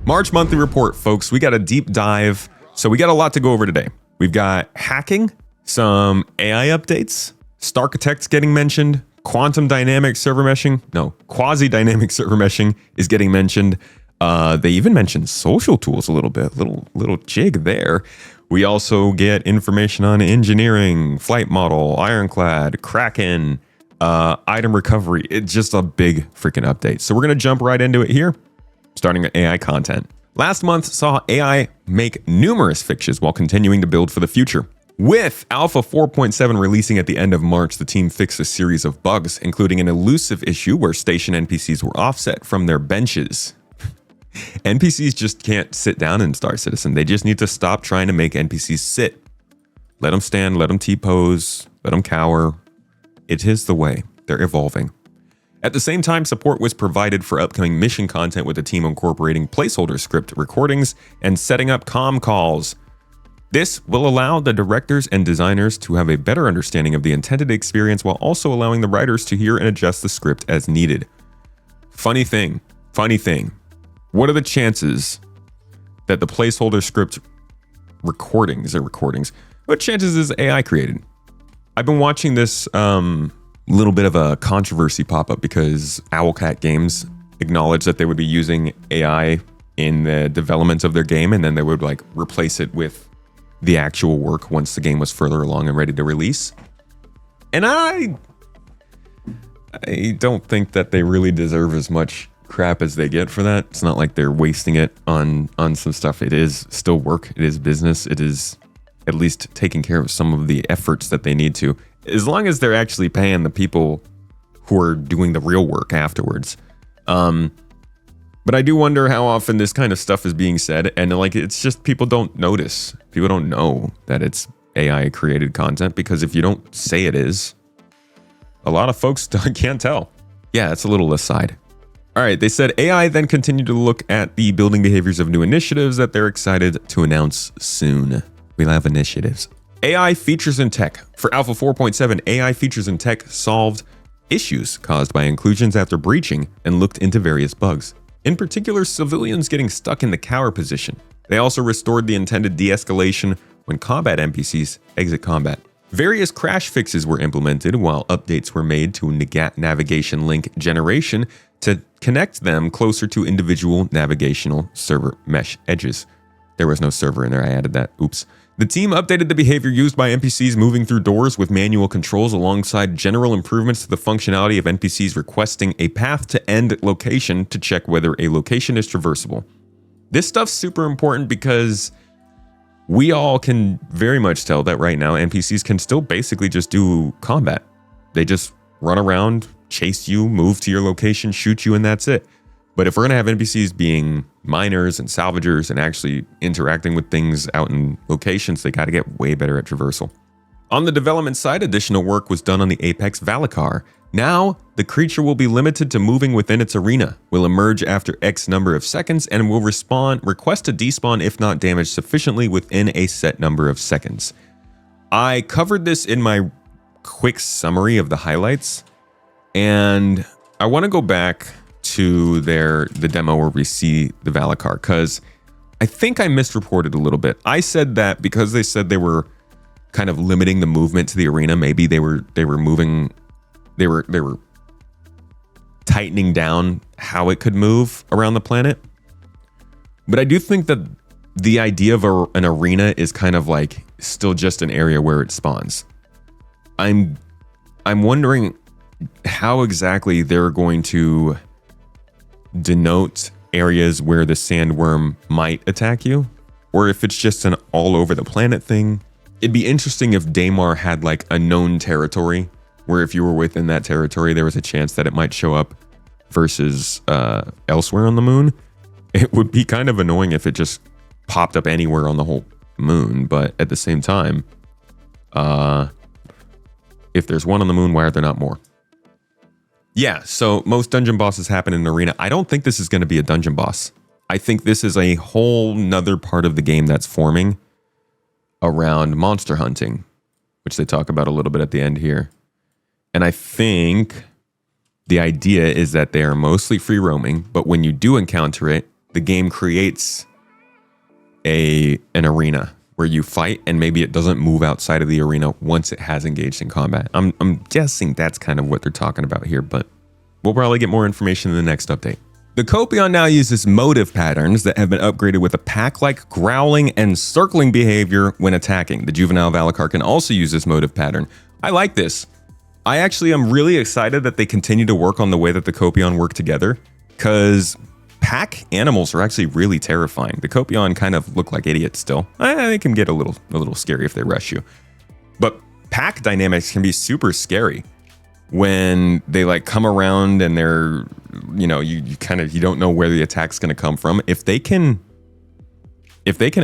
March monthly report, folks. We got a deep dive. So we got a lot to go over today. We've got hacking, some AI updates, Starchitects getting mentioned, quasi-dynamic server meshing is getting mentioned. They even mentioned social tools a little bit, little jig there. We also get information on engineering, flight model, Ironclad, Kraken, item recovery. It's just a big freaking update. So we're going to jump right into it here, starting with AI content. Last month saw AI make numerous fixes while continuing to build for the future. With Alpha 4.7 releasing at the end of March, the team fixed a series of bugs, including an elusive issue where station NPCs were offset from their benches. NPCs just can't sit down in Star Citizen. They just need to stop trying to make NPCs sit. Let them stand, let them T-pose, let them cower. It is the way. They're evolving. At the same time, support was provided for upcoming mission content with the team incorporating placeholder script recordings and setting up comm calls. This will allow the directors and designers to have a better understanding of the intended experience while also allowing the writers to hear and adjust the script as needed. Funny thing. What are the chances that the placeholder script recordings, what chances is AI created? I've been watching this little bit of a controversy pop up because Owlcat Games acknowledged that they would be using AI in the development of their game, and then they would like replace it with the actual work once the game was further along and ready to release. And I don't think that they really deserve as much crap as they get for that. It's not like they're wasting it on some stuff. It is still work. It is business. It is at least taking care of some of the efforts that they need to, as long as they're actually paying the people who are doing the real work afterwards. But I do wonder how often this kind of stuff is being said, and like it's just people don't notice. People don't know that it's AI created content because if you don't say it is, a lot of folks can't tell. Yeah, it's a little aside. All right, they said AI then continued to look at the building behaviors of new initiatives that they're excited to announce soon. We'll have initiatives. AI features in tech. For Alpha 4.7, AI features in tech solved issues caused by inclusions after breaching and looked into various bugs. In particular, civilians getting stuck in the cower position. They also restored the intended de-escalation when combat NPCs exit combat. Various crash fixes were implemented while updates were made to navigation link generation to connect them closer to individual navigational server mesh edges. There was no server in there, I added that, oops. The team updated the behavior used by NPCs moving through doors with manual controls alongside general improvements to the functionality of NPCs requesting a path to end location to check whether a location is traversable. This stuff's super important because we all can very much tell that right now NPCs can still basically just do combat. They just run around, chase you, move to your location, shoot you, and that's it. But if we're going to have NPCs being miners and salvagers and actually interacting with things out in locations, they got to get way better at traversal. On the development side, additional work was done on the Apex Valacar. Now, the creature will be limited to moving within its arena, will emerge after X number of seconds, and will request to despawn if not damaged sufficiently within a set number of seconds. I covered this in my quick summary of the highlights, and I want to go back to the demo where we see the Valacar, because I think I misreported a little bit. I said that because they said they were kind of limiting the movement to the arena, maybe they were tightening down how it could move around the planet. But I do think that the idea of an arena is kind of like still just an area where it spawns. I'm wondering how exactly they're going to denote areas where the sandworm might attack you, or if it's just an all over the planet thing. It'd be interesting if Daymar had like a known territory where if you were within that territory, there was a chance that it might show up versus elsewhere on the moon. It would be kind of annoying if it just popped up anywhere on the whole moon, but at the same time, if there's one on the moon, why are there not more? Yeah, so most dungeon bosses happen in an arena. I don't think this is going to be a dungeon boss. I think this is a whole nother part of the game that's forming around monster hunting, which they talk about a little bit at the end here. And I think the idea is that they are mostly free roaming, but when you do encounter it, the game creates an arena where you fight, and maybe it doesn't move outside of the arena once it has engaged in combat. I'm guessing that's kind of what they're talking about here, but we'll probably get more information in the next update. The Copion now uses motive patterns that have been upgraded with a pack-like growling and circling behavior when attacking. The Juvenile Valacar can also use this motive pattern. I like this. I actually am really excited that they continue to work on the way that the Copion work together, because pack animals are actually really terrifying. The Copion kind of look like idiots still. They can get a little scary if they rush you. But pack dynamics can be super scary when they like come around and they're, you know, you don't know where the attack's going to come from. If they can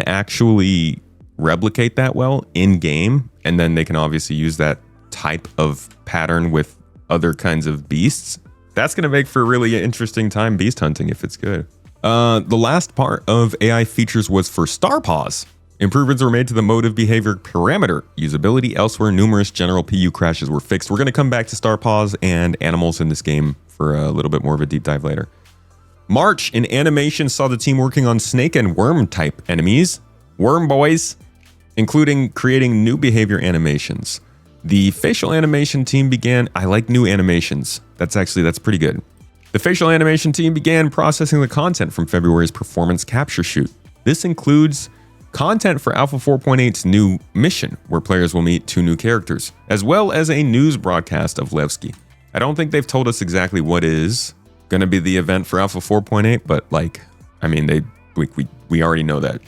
actually replicate that well in game, and then they can obviously use that type of pattern with other kinds of beasts, that's going to make for a really interesting time beast hunting if it's good. The last part of AI features was for Star Paws. Improvements were made to the motive behavior parameter. Usability elsewhere, numerous general PU crashes were fixed. We're going to come back to Star Paws and animals in this game for a little bit more of a deep dive later. March in animation saw the team working on snake and worm type enemies, worm boys, including creating new behavior animations. The facial animation team began, I like new animations. That's pretty good. The facial animation team began processing the content from February's performance capture shoot. This includes content for Alpha 4.8's new mission, where players will meet 2 new characters, as well as a news broadcast of Levski. I don't think they've told us exactly what is going to be the event for Alpha 4.8, but like, I mean, we already know that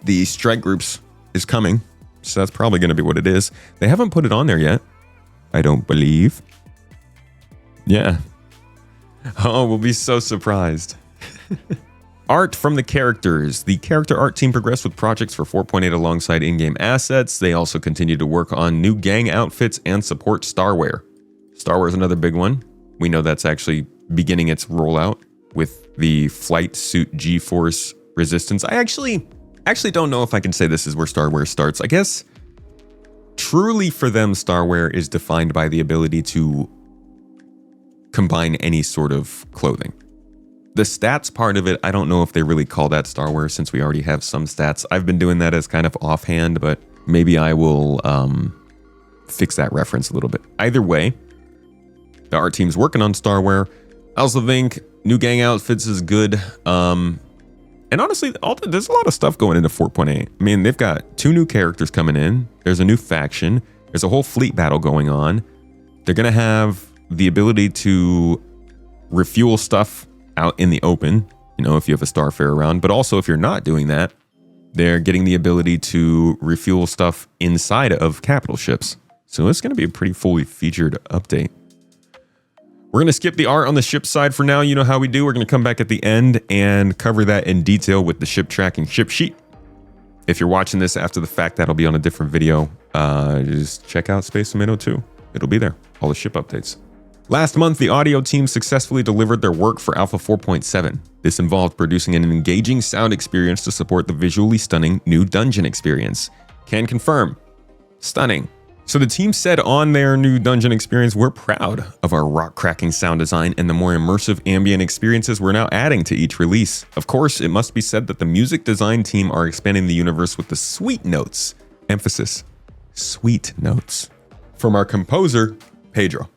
the strike groups is coming, so that's probably going to be what it is. They haven't put it on there yet, I don't believe. Yeah. Oh, we'll be so surprised. Art from the characters. The character art team progressed with projects for 4.8 alongside in-game assets. They also continue to work on new gang outfits and support Starware. Starware is another big one. We know that's actually beginning its rollout with the flight suit G-Force resistance. I actually don't know if I can say this is where Starware starts. I guess truly for them, Starware is defined by the ability to combine any sort of clothing. The stats part of it, I don't know if they really call that Starware since we already have some stats. I've been doing that as kind of offhand, but maybe I will fix that reference a little bit. Either way, the art team's working on Starware. I also think new gang outfits is good. And honestly, there's a lot of stuff going into 4.8. I mean, they've got 2 new characters coming in. There's a new faction. There's a whole fleet battle going on. They're going to have the ability to refuel stuff out in the open, you know, if you have a Starfare around. But also, if you're not doing that, they're getting the ability to refuel stuff inside of capital ships. So it's going to be a pretty fully featured update. We're going to skip the art on the ship side for now. You know how we do. We're going to come back at the end and cover that in detail with the ship tracking ship sheet. If you're watching this after the fact, that'll be on a different video. Just check out Space Tomato 2. It'll be there. All the ship updates. Last month, the audio team successfully delivered their work for Alpha 4.7. This involved producing an engaging sound experience to support the visually stunning new dungeon experience. Can confirm. Stunning. So the team said on their new dungeon experience, we're proud of our rock-cracking sound design and the more immersive ambient experiences we're now adding to each release. Of course, it must be said that the music design team are expanding the universe with the sweet notes. Emphasis, sweet notes. From our composer, Pedro,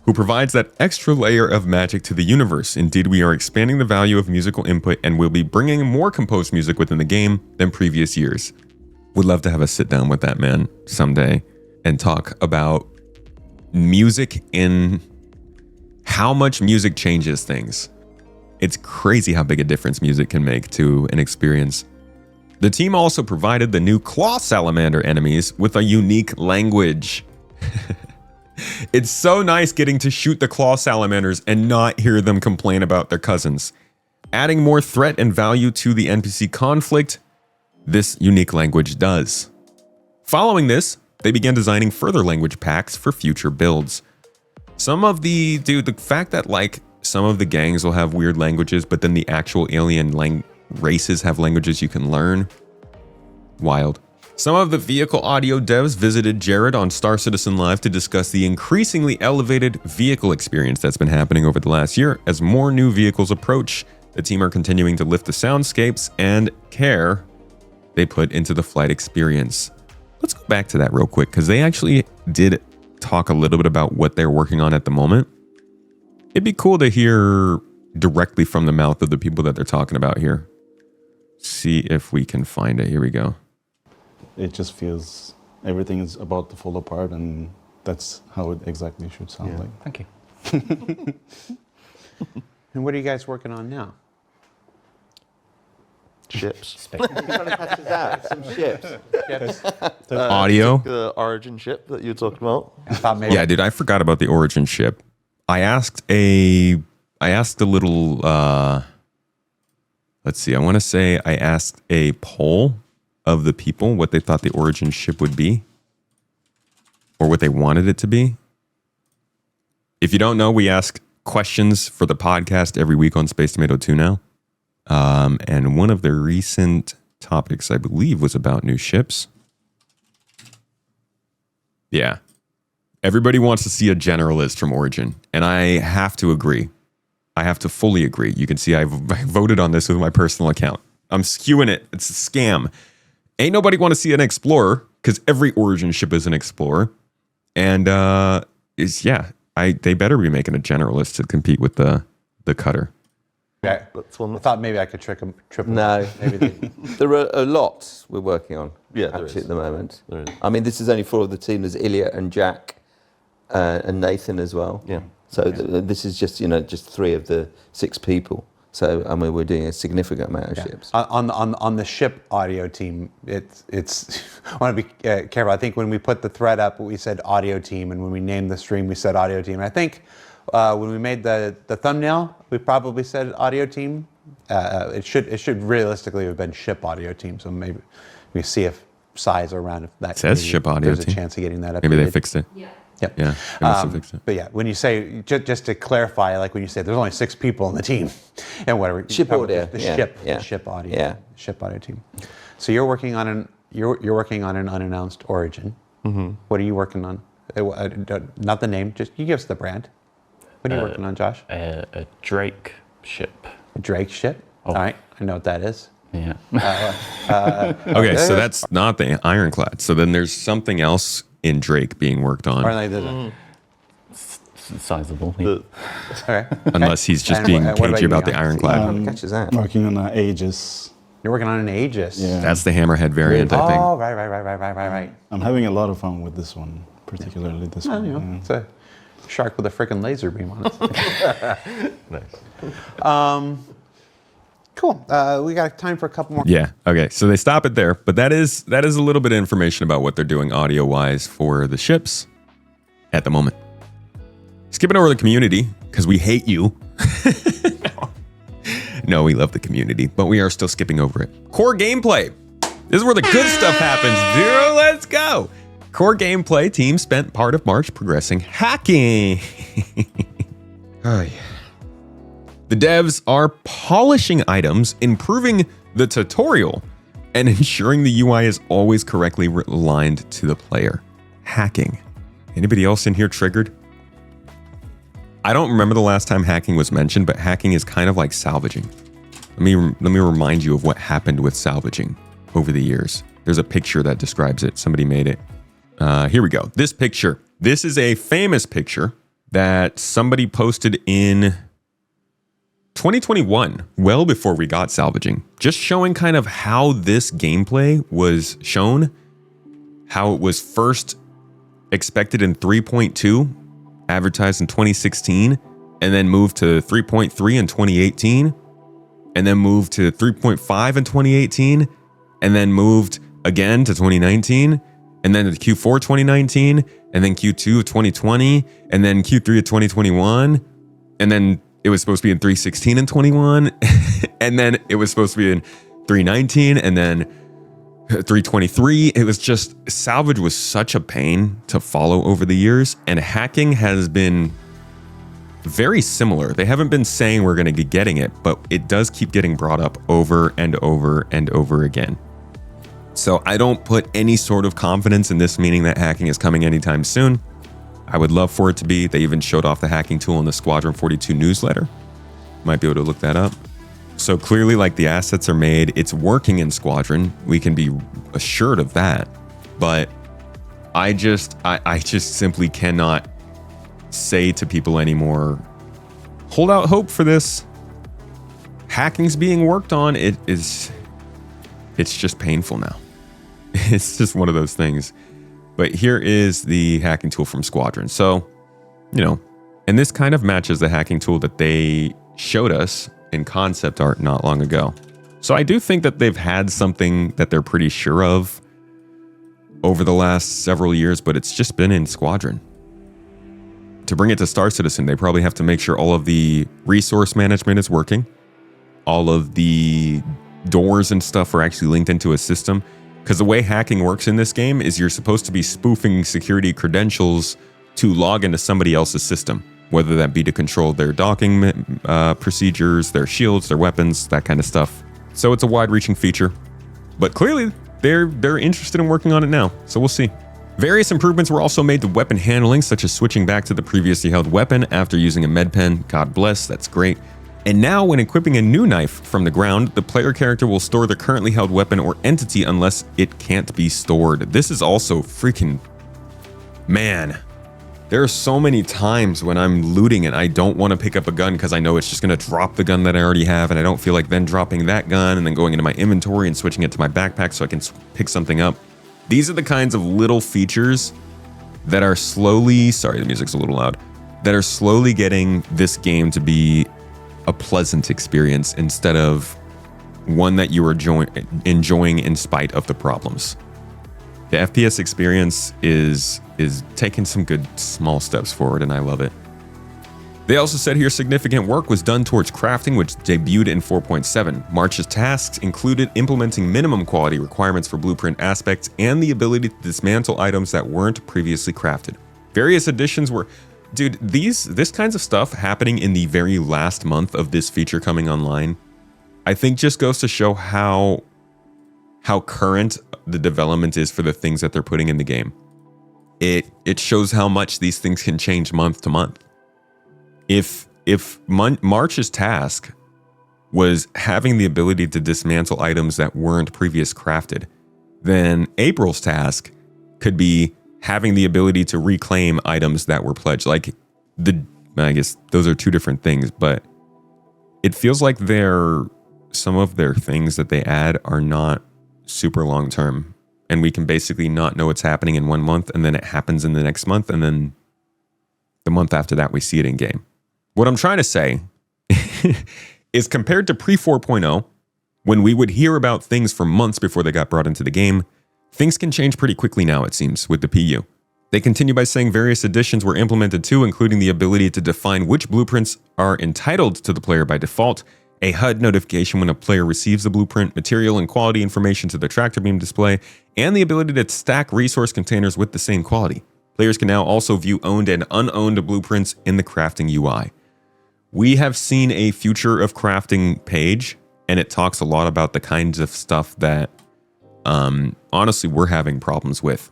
who provides that extra layer of magic to the universe. Indeed, we are expanding the value of musical input and will be bringing more composed music within the game than previous years. Would love to have a sit down with that man someday and talk about music in how much music changes things. It's crazy how big a difference music can make to an experience. The team also provided the new Claw Salamander enemies with a unique language. It's so nice getting to shoot the Claw Salamanders and not hear them complain about their cousins. Adding more threat and value to the NPC conflict, this unique language does. Following this, they began designing further language packs for future builds. The fact that like some of the gangs will have weird languages, but then the actual alien races have languages you can learn. Wild. Some of the vehicle audio devs visited Jared on Star Citizen Live to discuss the increasingly elevated vehicle experience that's been happening over the last year as more new vehicles approach The team are continuing to lift the soundscapes and care they put into the flight experience. Let's go back to that real quick, because they actually did talk a little bit about what they're working on at the moment. It'd be cool to hear directly from the mouth of the people that they're talking about here. See if we can find it. Here we go. It just feels everything is about to fall apart, and that's how it exactly should sound like. Thank you. And what are you guys working on now? Ships. You're trying to catch us out. Some ships. Audio. The Origin ship that you were talking about. I thought maybe Yeah, dude, I forgot about the Origin ship. I asked a little, let's see, I want to say I asked a poll of the people what they thought the Origin ship would be, or what they wanted it to be. If you don't know, we ask questions for the podcast every week on Space Tomato 2 now. And one of the recent topics, I believe, was about new ships. Yeah. Everybody wants to see a generalist from Origin, and I have to agree. I have to fully agree. You can see I voted on this with my personal account. I'm skewing it. It's a scam. Ain't nobody want to see an explorer, because every Origin ship is an explorer. And they better be making a generalist to compete with the cutter. I thought maybe I could trick them. No. Maybe they, There are a lot we're working on Yeah, there actually is. at the moment. There is. I mean, this is only for the team. There's Ilya and Jack and Nathan as well. Yeah. So this is just just 3 of the 6 people. So I mean, we're doing a significant amount of ships. on the ship audio team, it's I want to be careful. I think when we put the thread up, we said audio team, and when we named the stream, we said audio team. And I think when we made the thumbnail, we probably said audio team. It should realistically have been ship audio team. So maybe we see if size around if that says maybe ship audio there's team. a chance of getting that up. Maybe they fixed it. Yep. Yeah, they must have fixed it. But yeah, when you say, just to clarify, like when you say there's only 6 people on the team and whatever. Ship audio, The yeah, ship, yeah. the ship audio. Yeah. Ship audio team. So you're working on an unannounced Origin. Mm-hmm. What are you working on? Not the name, just you give us the brand. What are you working on, Josh? A Drake ship. Drake ship? Oh. All right, I know what that is. Yeah. Okay, so that's not the ironclad. So then there's something else in Drake being worked on, Or like the, Sizable. Yeah. okay. unless he's just And being what about cagey you, about the Leon? ironclad. Catches out. Working on Aegis. You're working on an Aegis. Yeah. That's the hammerhead variant, I think. Oh, right. I'm having a lot of fun with this one, particularly this one. You know, yeah. it's a shark with a freaking laser beam on it. Nice. Cool. We got time for a couple more. Yeah. Okay. So they stop it there, but that is a little bit of information about what they're doing audio wise for the ships at the moment. Skipping over the community because we hate you. No, we love the community, but we are still skipping over it. Core gameplay. This is where the good stuff happens, dude. Let's go. Core gameplay team spent part of March progressing hacking. Oh, yeah. The devs are polishing items, improving the tutorial, and ensuring the UI is always correctly aligned to the player. Hacking. Anybody else in here triggered? I don't remember the last time hacking was mentioned, but hacking is kind of like salvaging. Let me remind you of what happened with salvaging over the years. There's a picture that describes it. Somebody made it. Here we go. This picture. This is a famous picture that somebody posted in 2021, well before we got salvaging, just showing kind of how this gameplay was shown, how it was first expected in 3.2, advertised in 2016, and then moved to 3.3 in 2018, and then moved to 3.5 in 2018, and then moved again to 2019, and then to Q4 2019, and then Q2 of 2020, and then Q3 of 2021, and then it was supposed to be in 3.16 and 21, and then it was supposed to be in 3.19, and then 3.23. It was just, salvage was such a pain to follow over the years, and hacking has been very similar. They haven't been saying we're going to be getting it, but it does keep getting brought up over and over and over again. So I don't put any sort of confidence in this meaning that hacking is coming anytime soon. I would love for it to be. They even showed off the hacking tool in the Squadron 42 newsletter. Might be able to look that up. So clearly, like, the assets are made. It's working in Squadron. We can be assured of that. But I just simply cannot say to people anymore, hold out hope for this. Hacking's being worked on. It's just painful now. It's just one of those things. But here is the hacking tool from Squadron. So, you know, and this kind of matches the hacking tool that they showed us in concept art not long ago. So I do think that they've had something that they're pretty sure of over the last several years, but it's just been in Squadron. To bring it to Star Citizen, they probably have to make sure all of the resource management is working. All of the doors and stuff are actually linked into a system. Because the way hacking works in this game is you're supposed to be spoofing security credentials to log into somebody else's system, whether that be to control their docking procedures, their shields, their weapons, that kind of stuff. So it's a wide-reaching feature. But clearly, they're interested in working on it now, so we'll see. Various improvements were also made to weapon handling, such as switching back to the previously held weapon after using a med pen. God bless, that's great. And now, when equipping a new knife from the ground, the player character will store the currently held weapon or entity unless it can't be stored. This is also freaking... Man, there are so many times when I'm looting and I don't want to pick up a gun because I know it's just going to drop the gun that I already have, and I don't feel like then dropping that gun and then going into my inventory and switching it to my backpack so I can pick something up. These are the kinds of little features that are slowly... Sorry, the music's a little loud. That are slowly getting this game to be a pleasant experience instead of one that you are enjoying in spite of the problems. The FPS experience is taking some good small steps forward, and I love it. They also said here significant work was done towards crafting, which debuted in 4.7. March's tasks included implementing minimum quality requirements for blueprint aspects and the ability to dismantle items that weren't previously crafted. Various additions were... Dude, this kinds of stuff happening in the very last month of this feature coming online, I think just goes to show how current the development is for the things that they're putting in the game. It shows how much these things can change month to month. If March's task was having the ability to dismantle items that weren't previously crafted, then April's task could be having the ability to reclaim items that were pledged. Like, I guess those are two different things, but it feels like some of their things that they add are not super long term, and we can basically not know what's happening in 1 month, and then it happens in the next month, and then the month after that we see it in game. What I'm trying to say is, compared to pre 4.0, when we would hear about things for months before they got brought into the game, things can change pretty quickly now, it seems, with the PU. They continue by saying various additions were implemented too, including the ability to define which blueprints are entitled to the player by default, a HUD notification when a player receives the blueprint, material and quality information to the tractor beam display, and the ability to stack resource containers with the same quality. Players can now also view owned and unowned blueprints in the crafting UI. We have seen a future of crafting page, and it talks a lot about the kinds of stuff that honestly we're having problems with.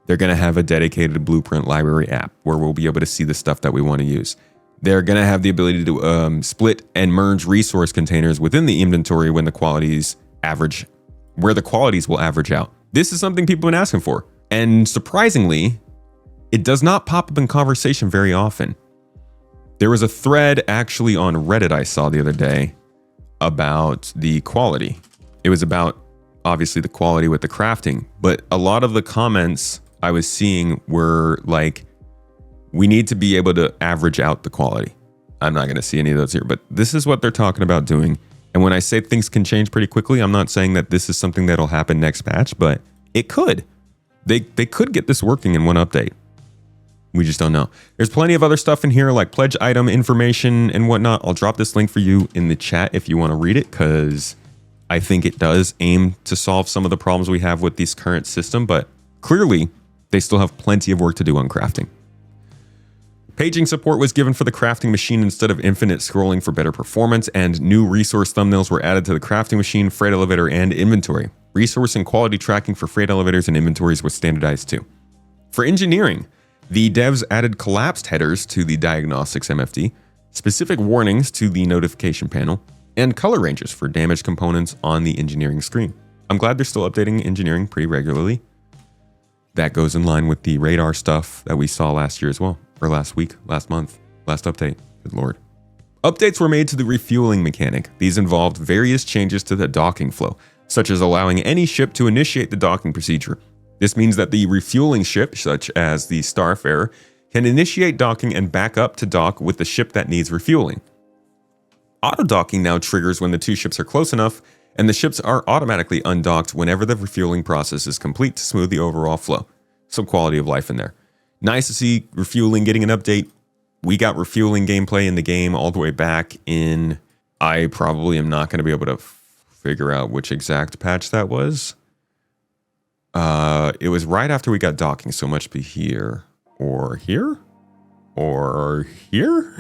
They're going to have a dedicated blueprint library app where we'll be able to see the stuff that we want to use. They're going to have the ability to split and merge resource containers within the inventory when the qualities will average out. This is something people have been asking for. And surprisingly, it does not pop up in conversation very often. There was a thread actually on Reddit I saw the other day about the quality. It was about obviously the quality with the crafting, but a lot of the comments I was seeing were like, we need to be able to average out the quality. I'm not going to see any of those here, but this is what they're talking about doing. And when I say things can change pretty quickly, I'm not saying that this is something that'll happen next patch, but it could. They could get this working in one update. We just don't know. There's plenty of other stuff in here like pledge item information and whatnot. I'll drop this link for you in the chat if you want to read it, because I think it does aim to solve some of the problems we have with this current system, but clearly they still have plenty of work to do on crafting. Paging support was given for the crafting machine instead of infinite scrolling for better performance, and new resource thumbnails were added to the crafting machine, freight elevator, and inventory. Resource and quality tracking for freight elevators and inventories was standardized too. For engineering, the devs added collapsed headers to the diagnostics MFD, specific warnings to the notification panel, and color ranges for damaged components on the engineering screen. I'm glad they're still updating engineering pretty regularly. That goes in line with the radar stuff that we saw last year as well, or last week, last month, last update. Good lord. Updates were made to the refueling mechanic. These involved various changes to the docking flow, such as allowing any ship to initiate the docking procedure. This means that the refueling ship, such as the Starfarer, can initiate docking and back up to dock with the ship that needs refueling. Auto-docking now triggers when the two ships are close enough, and the ships are automatically undocked whenever the refueling process is complete to smooth the overall flow. Some quality of life in there. Nice to see refueling getting an update. We got refueling gameplay in the game all the way back in... I probably am not going to be able to figure out which exact patch that was. It was right after we got docking, so it must be here. Or here? Or here?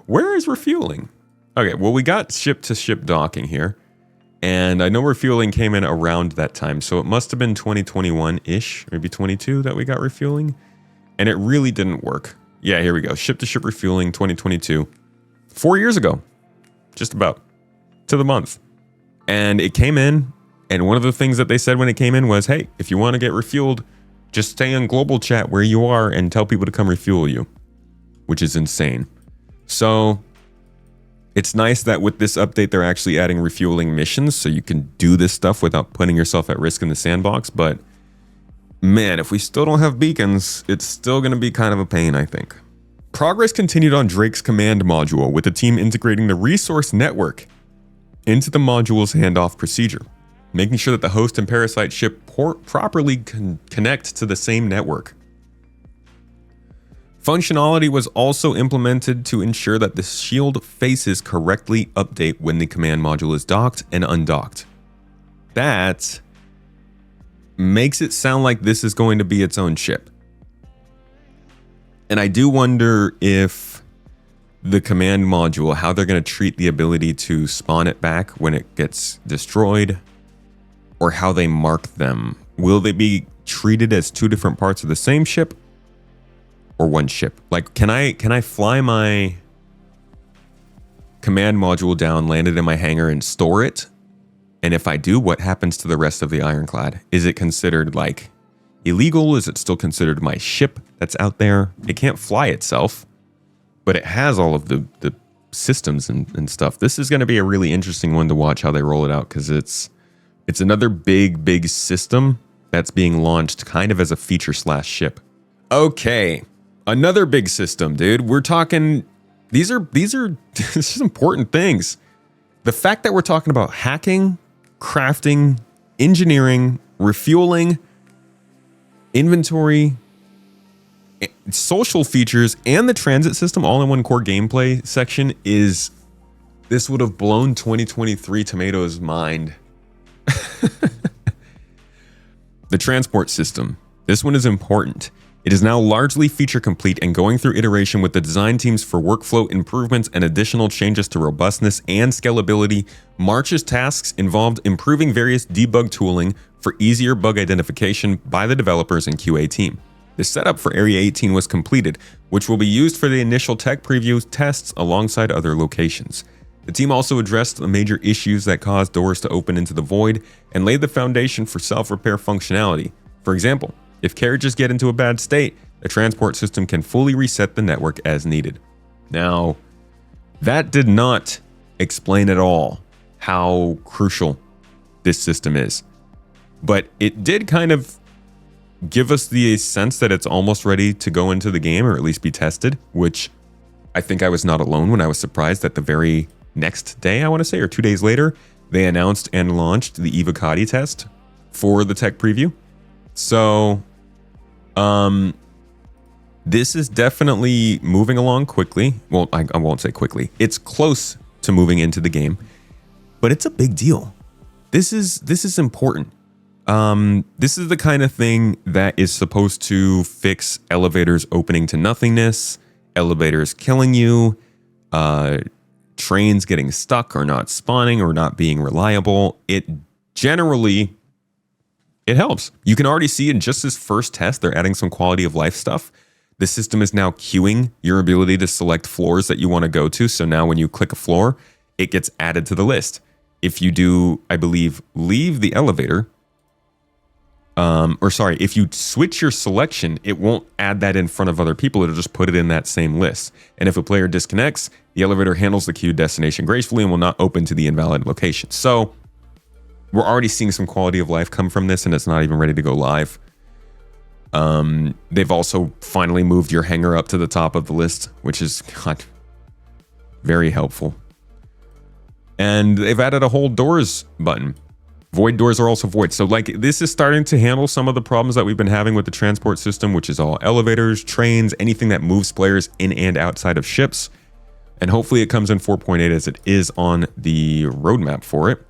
Where is refueling? Okay, well, we got ship-to-ship docking here. And I know refueling came in around that time, so it must have been 2021-ish, maybe 22 that we got refueling. And it really didn't work. Yeah, here we go. Ship-to-ship refueling 2022. 4 years ago. Just about. To the month. And it came in, and one of the things that they said when it came in was, hey, if you want to get refueled, just stay on global chat where you are and tell people to come refuel you. Which is insane. So... it's nice that with this update, they're actually adding refueling missions, so you can do this stuff without putting yourself at risk in the sandbox. But man, if we still don't have beacons, it's still going to be kind of a pain, I think. Progress continued on Drake's command module, with the team integrating the resource network into the module's handoff procedure, making sure that the host and parasite ship properly connect to the same network. Functionality was also implemented to ensure that the shield faces correctly update when the command module is docked and undocked. That makes it sound like this is going to be its own ship. And I do wonder if the command module, how they're going to treat the ability to spawn it back when it gets destroyed, or how they mark them. Will they be treated as two different parts of the same ship? Or one ship? Like, can I fly my command module down, land it in my hangar, and store it? And if I do, what happens to the rest of the ironclad? Is it considered, like, illegal? Is it still considered my ship that's out there? It can't fly itself, but it has all of the systems and stuff. This is going to be a really interesting one to watch how they roll it out, because it's another big system that's being launched kind of as a feature/ship. Okay. Another big system, dude. We're talking, these are this is important things. The fact that we're talking about hacking, crafting, engineering, refueling, inventory, social features, and the transit system all in one core gameplay section this would have blown 2023 Tomatoes' mind. The transport system. This one is important. It is now largely feature complete and going through iteration with the design teams for workflow improvements and additional changes to robustness and scalability. March's tasks involved improving various debug tooling for easier bug identification by the developers and QA team. The setup for Area 18 was completed, which will be used for the initial tech preview tests alongside other locations. The team also addressed the major issues that caused doors to open into the void and laid the foundation for self-repair functionality. For example, if carriages get into a bad state, the transport system can fully reset the network as needed. Now, that did not explain at all how crucial this system is, but it did kind of give us the sense that it's almost ready to go into the game, or at least be tested, which I think I was not alone when I was surprised that the very next day, I want to say, or 2 days later, they announced and launched the Evocati test for the tech preview. So, this is definitely moving along quickly. Well, I won't say quickly. It's close to moving into the game, but it's a big deal. This is important. This is the kind of thing that is supposed to fix elevators opening to nothingness, elevators killing you, trains getting stuck or not spawning or not being reliable. It helps. You can already see in just this first test, they're adding some quality of life stuff. The system is now queuing your ability to select floors that you want to go to. So now when you click a floor, it gets added to the list. If you do, I believe, leave the elevator, if you switch your selection, it won't add that in front of other people. It'll just put it in that same list. And if a player disconnects, the elevator handles the queued destination gracefully and will not open to the invalid location. So we're already seeing some quality of life come from this, and it's not even ready to go live. They've also finally moved your hangar up to the top of the list, which is very helpful. And they've added a whole doors button. Void doors are also void. So like this is starting to handle some of the problems that we've been having with the transport system, which is all elevators, trains, anything that moves players in and outside of ships. And hopefully it comes in 4.8 as it is on the roadmap for it,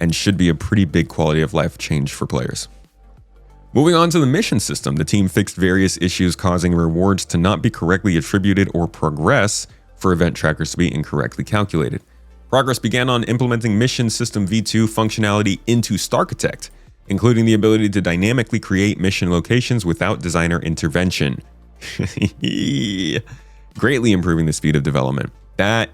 and should be a pretty big quality of life change for players. Moving on to the mission system, the team fixed various issues causing rewards to not be correctly attributed or progress for event trackers to be incorrectly calculated. Progress began on implementing Mission System V2 functionality into Starchitect, including the ability to dynamically create mission locations without designer intervention. Greatly improving the speed of development. That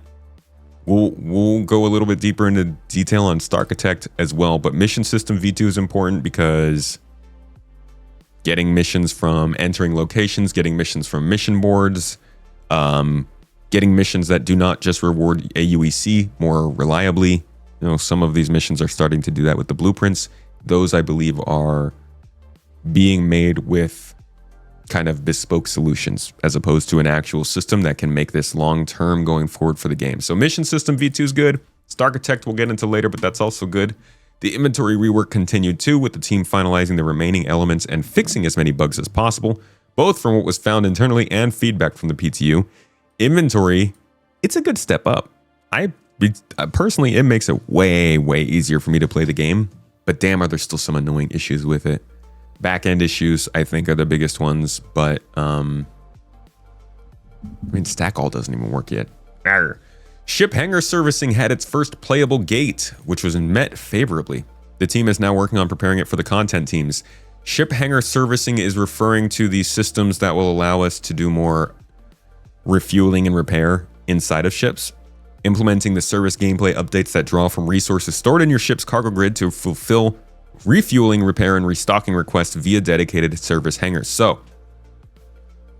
we'll go a little bit deeper into detail on Starchitect as well, but Mission System V2 is important because getting missions from entering locations, getting missions from mission boards, getting missions that do not just reward AUEC more reliably. You know, some of these missions are starting to do that with the blueprints. Those, I believe, are being made with kind of bespoke solutions as opposed to an actual system that can make this long-term going forward for the game. So Mission System V2 is good. Starchitect we'll get into later, but that's also good. The inventory rework continued too, with the team finalizing the remaining elements and fixing as many bugs as possible, both from what was found internally and feedback from the PTU. Inventory, it's a good step up. Personally, it makes it way easier for me to play the game, but damn, are there still some annoying issues with it. Back-end issues, I think, are the biggest ones, but stack all doesn't even work yet. Arr. Ship hangar servicing had its first playable gate, which was met favorably. The team is now working on preparing it for the content teams. Ship hangar servicing is referring to the systems that will allow us to do more refueling and repair inside of ships, implementing the service gameplay updates that draw from resources stored in your ship's cargo grid to fulfill refueling, repair, and restocking requests via dedicated service hangars. So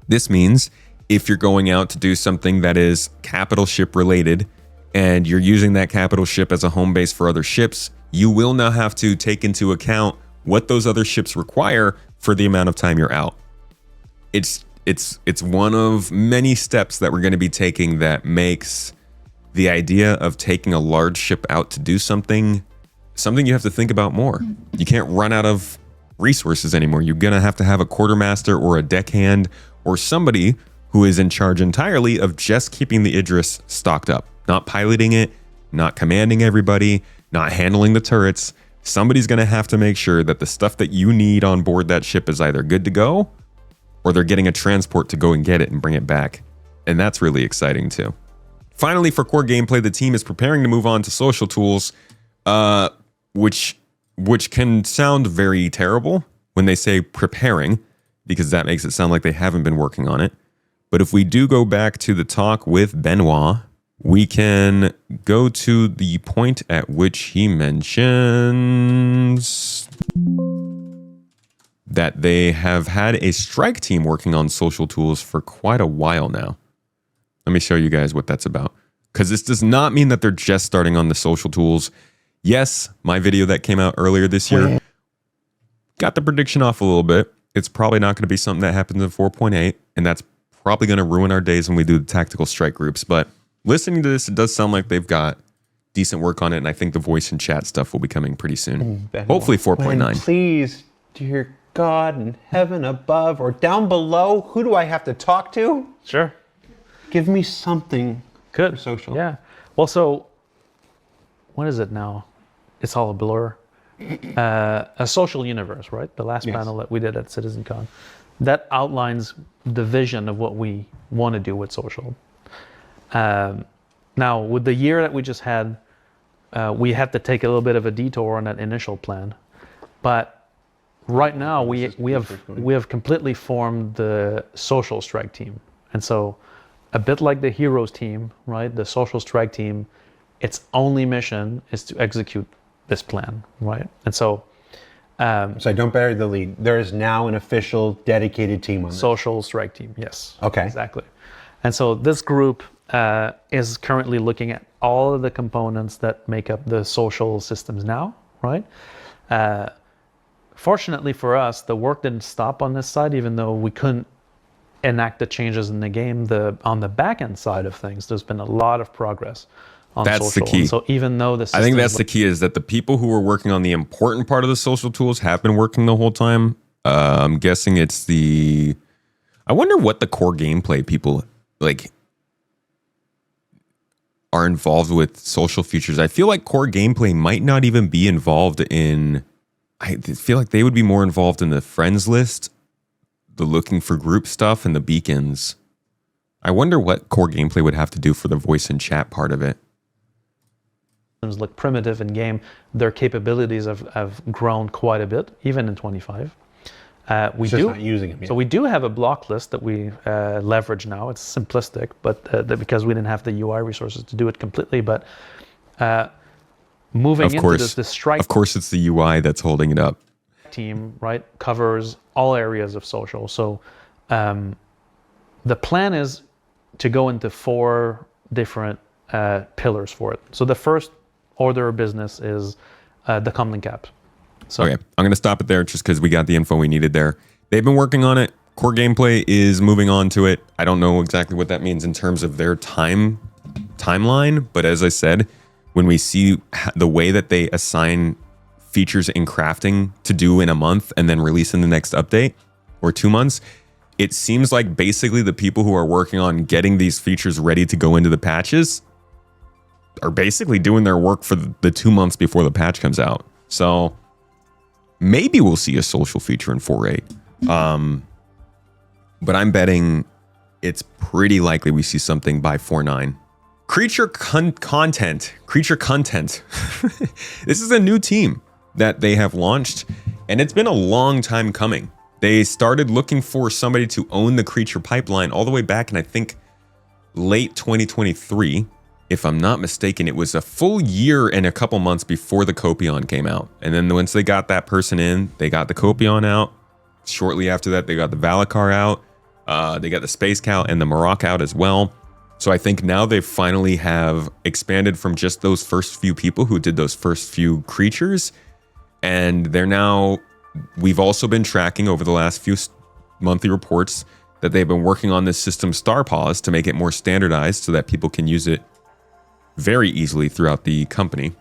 this means if you're going out to do something that is capital ship related and you're using that capital ship as a home base for other ships, you will now have to take into account what those other ships require for the amount of time you're out. It's one of many steps that we're going to be taking that makes the idea of taking a large ship out to do something you have to think about more. You can't run out of resources anymore. You're going to have a quartermaster or a deckhand or somebody who is in charge entirely of just keeping the Idris stocked up, not piloting it, not commanding everybody, not handling the turrets. Somebody's going to have to make sure that the stuff that you need on board that ship is either good to go or they're getting a transport to go and get it and bring it back. And that's really exciting too. Finally, for core gameplay, the team is preparing to move on to social tools, which can sound very terrible when they say preparing, because that makes it sound like they haven't been working on it. But if we do go back to the talk with Benoit, we can go to the point at which he mentions that they have had a strike team working on social tools for quite a while now. Let me show you guys what that's about. Because this does not mean that they're just starting on the social tools. Yes, my video that came out earlier this year got the prediction off a little bit. It's probably not going to be something that happens in 4.8, and that's probably going to ruin our days when we do the tactical strike groups. But listening to this, it does sound like they've got decent work on it, and I think the voice and chat stuff will be coming pretty soon. Hopefully 4.9. Please, dear God in heaven above or down below, who do I have to talk to? Sure. Give me something. Good. For social. Yeah. Well, so what is it now? It's all a blur. A social universe, right? The last panel that we did at CitizenCon. That outlines the vision of what we want to do with social. Now, with the year that we just had, we had to take a little bit of a detour on that initial plan. But right now, we have completely formed the social strike team. And so a bit like the heroes team, right? The social strike team its only mission is to execute this plan, right? And so So don't bury the lead. There is now an official dedicated team on this. social strike team, yes. Okay. Exactly. And so this group is currently looking at all of the components that make up the social systems now, right? Fortunately for us, the work didn't stop on this side, even though we couldn't enact the changes in the game. On the back end side of things, there's been a lot of progress on That's social. the key. And so even though the I think that's the key, is that the people who were working on the important part of the social tools have been working the whole time. I'm guessing it's I wonder what the core gameplay people like are involved with social features. I feel like core gameplay might not even be involved in, I feel like they would be more involved in the friends list, the looking for group stuff, and the beacons. I wonder what core gameplay would have to do for the voice and chat part of it. look primitive in game, their capabilities have grown quite a bit, even in 25. We It's just do not using them yet. So we do have a block list that we leverage now. It's simplistic, but because we didn't have the UI resources to do it completely. But moving Of into course, the strike of course, it's the UI that's holding it up. team, right, covers all areas of social. So the plan is to go into 4 different pillars for it. So the first order of business is the comlink app. So Okay, I'm going to stop it there just because we got the info we needed there. They've been working on it. Core gameplay is moving on to it. I don't know exactly what that means in terms of their timeline, but as I said, when we see the way that they assign features in crafting to do in a month and then release in the next update or 2 months, it seems like basically the people who are working on getting these features ready to go into the patches are basically doing their work for the 2 months before the patch comes out. So maybe we'll see a social feature in 4.8. But I'm betting it's pretty likely we see something by 4.9. Creature content. This is a new team that they have launched, and it's been a long time coming. They started looking for somebody to own the creature pipeline all the way back in, I think, late 2023. If I'm not mistaken, it was a full year and a couple months before the Copion came out. And then once they got that person in, they got the Copion out. Shortly after that, they got the Valakar out. They got the Space Cow and the Marok out as well. So I think now they finally have expanded from just those first few people who did those first few creatures. And they're now, we've also been tracking over the last few monthly reports that they've been working on this system Star Paws to make it more standardized so that people can use it very easily throughout the company.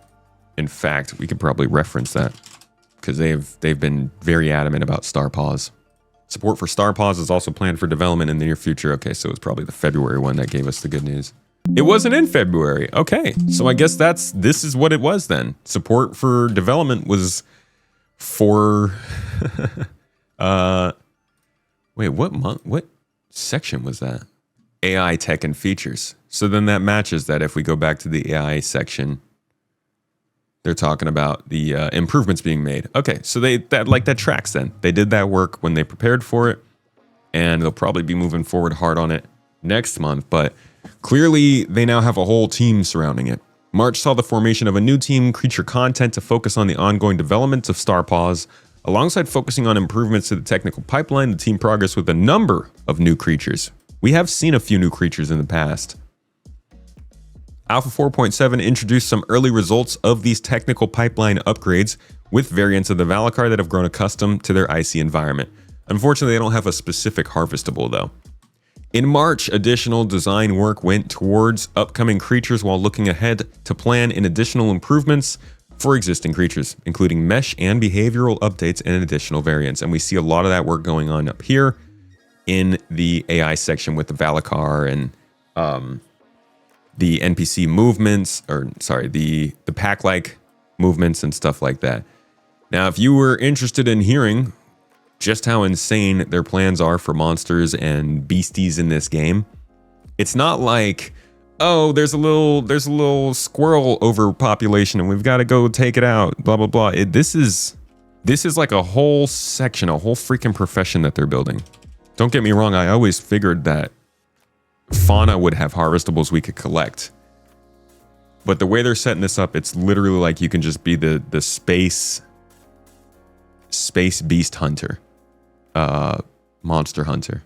In fact, we could probably reference that because they've been very adamant about Star Paws. Support for Star Paws is also planned for development in the near future. Okay, so it was probably the February one that gave us the good news. It wasn't in February. Okay, so I guess this is what it was then. Support for development was for wait, what month? What section was that? AI tech and features. So then that matches that if we go back to the AI section, they're talking about the improvements being made. Okay, so that tracks then. They did that work when they prepared for it, and they'll probably be moving forward hard on it next month, but clearly they now have a whole team surrounding it. March saw the formation of a new team, Creature Content, to focus on the ongoing development of Star Paws. Alongside focusing on improvements to the technical pipeline, the team progressed with a number of new creatures. We have seen a few new creatures in the past. Alpha 4.7 introduced some early results of these technical pipeline upgrades with variants of the Valakar that have grown accustomed to their icy environment. Unfortunately, they don't have a specific harvestable though. In March, additional design work went towards upcoming creatures while looking ahead to plan in additional improvements for existing creatures, including mesh and behavioral updates and additional variants. And we see a lot of that work going on up here in the AI section with the Valakar and the NPC movements, or sorry, the pack-like movements and stuff like that. Now, if you were interested in hearing just how insane their plans are for monsters and beasties in this game, it's not like, oh, there's a little squirrel overpopulation and we've got to go take it out, blah blah blah. This is like a whole section, a whole freaking profession that they're building. Don't get me wrong, I always figured that fauna would have harvestables we could collect. But the way they're setting this up, it's literally like you can just be the space beast hunter, monster hunter.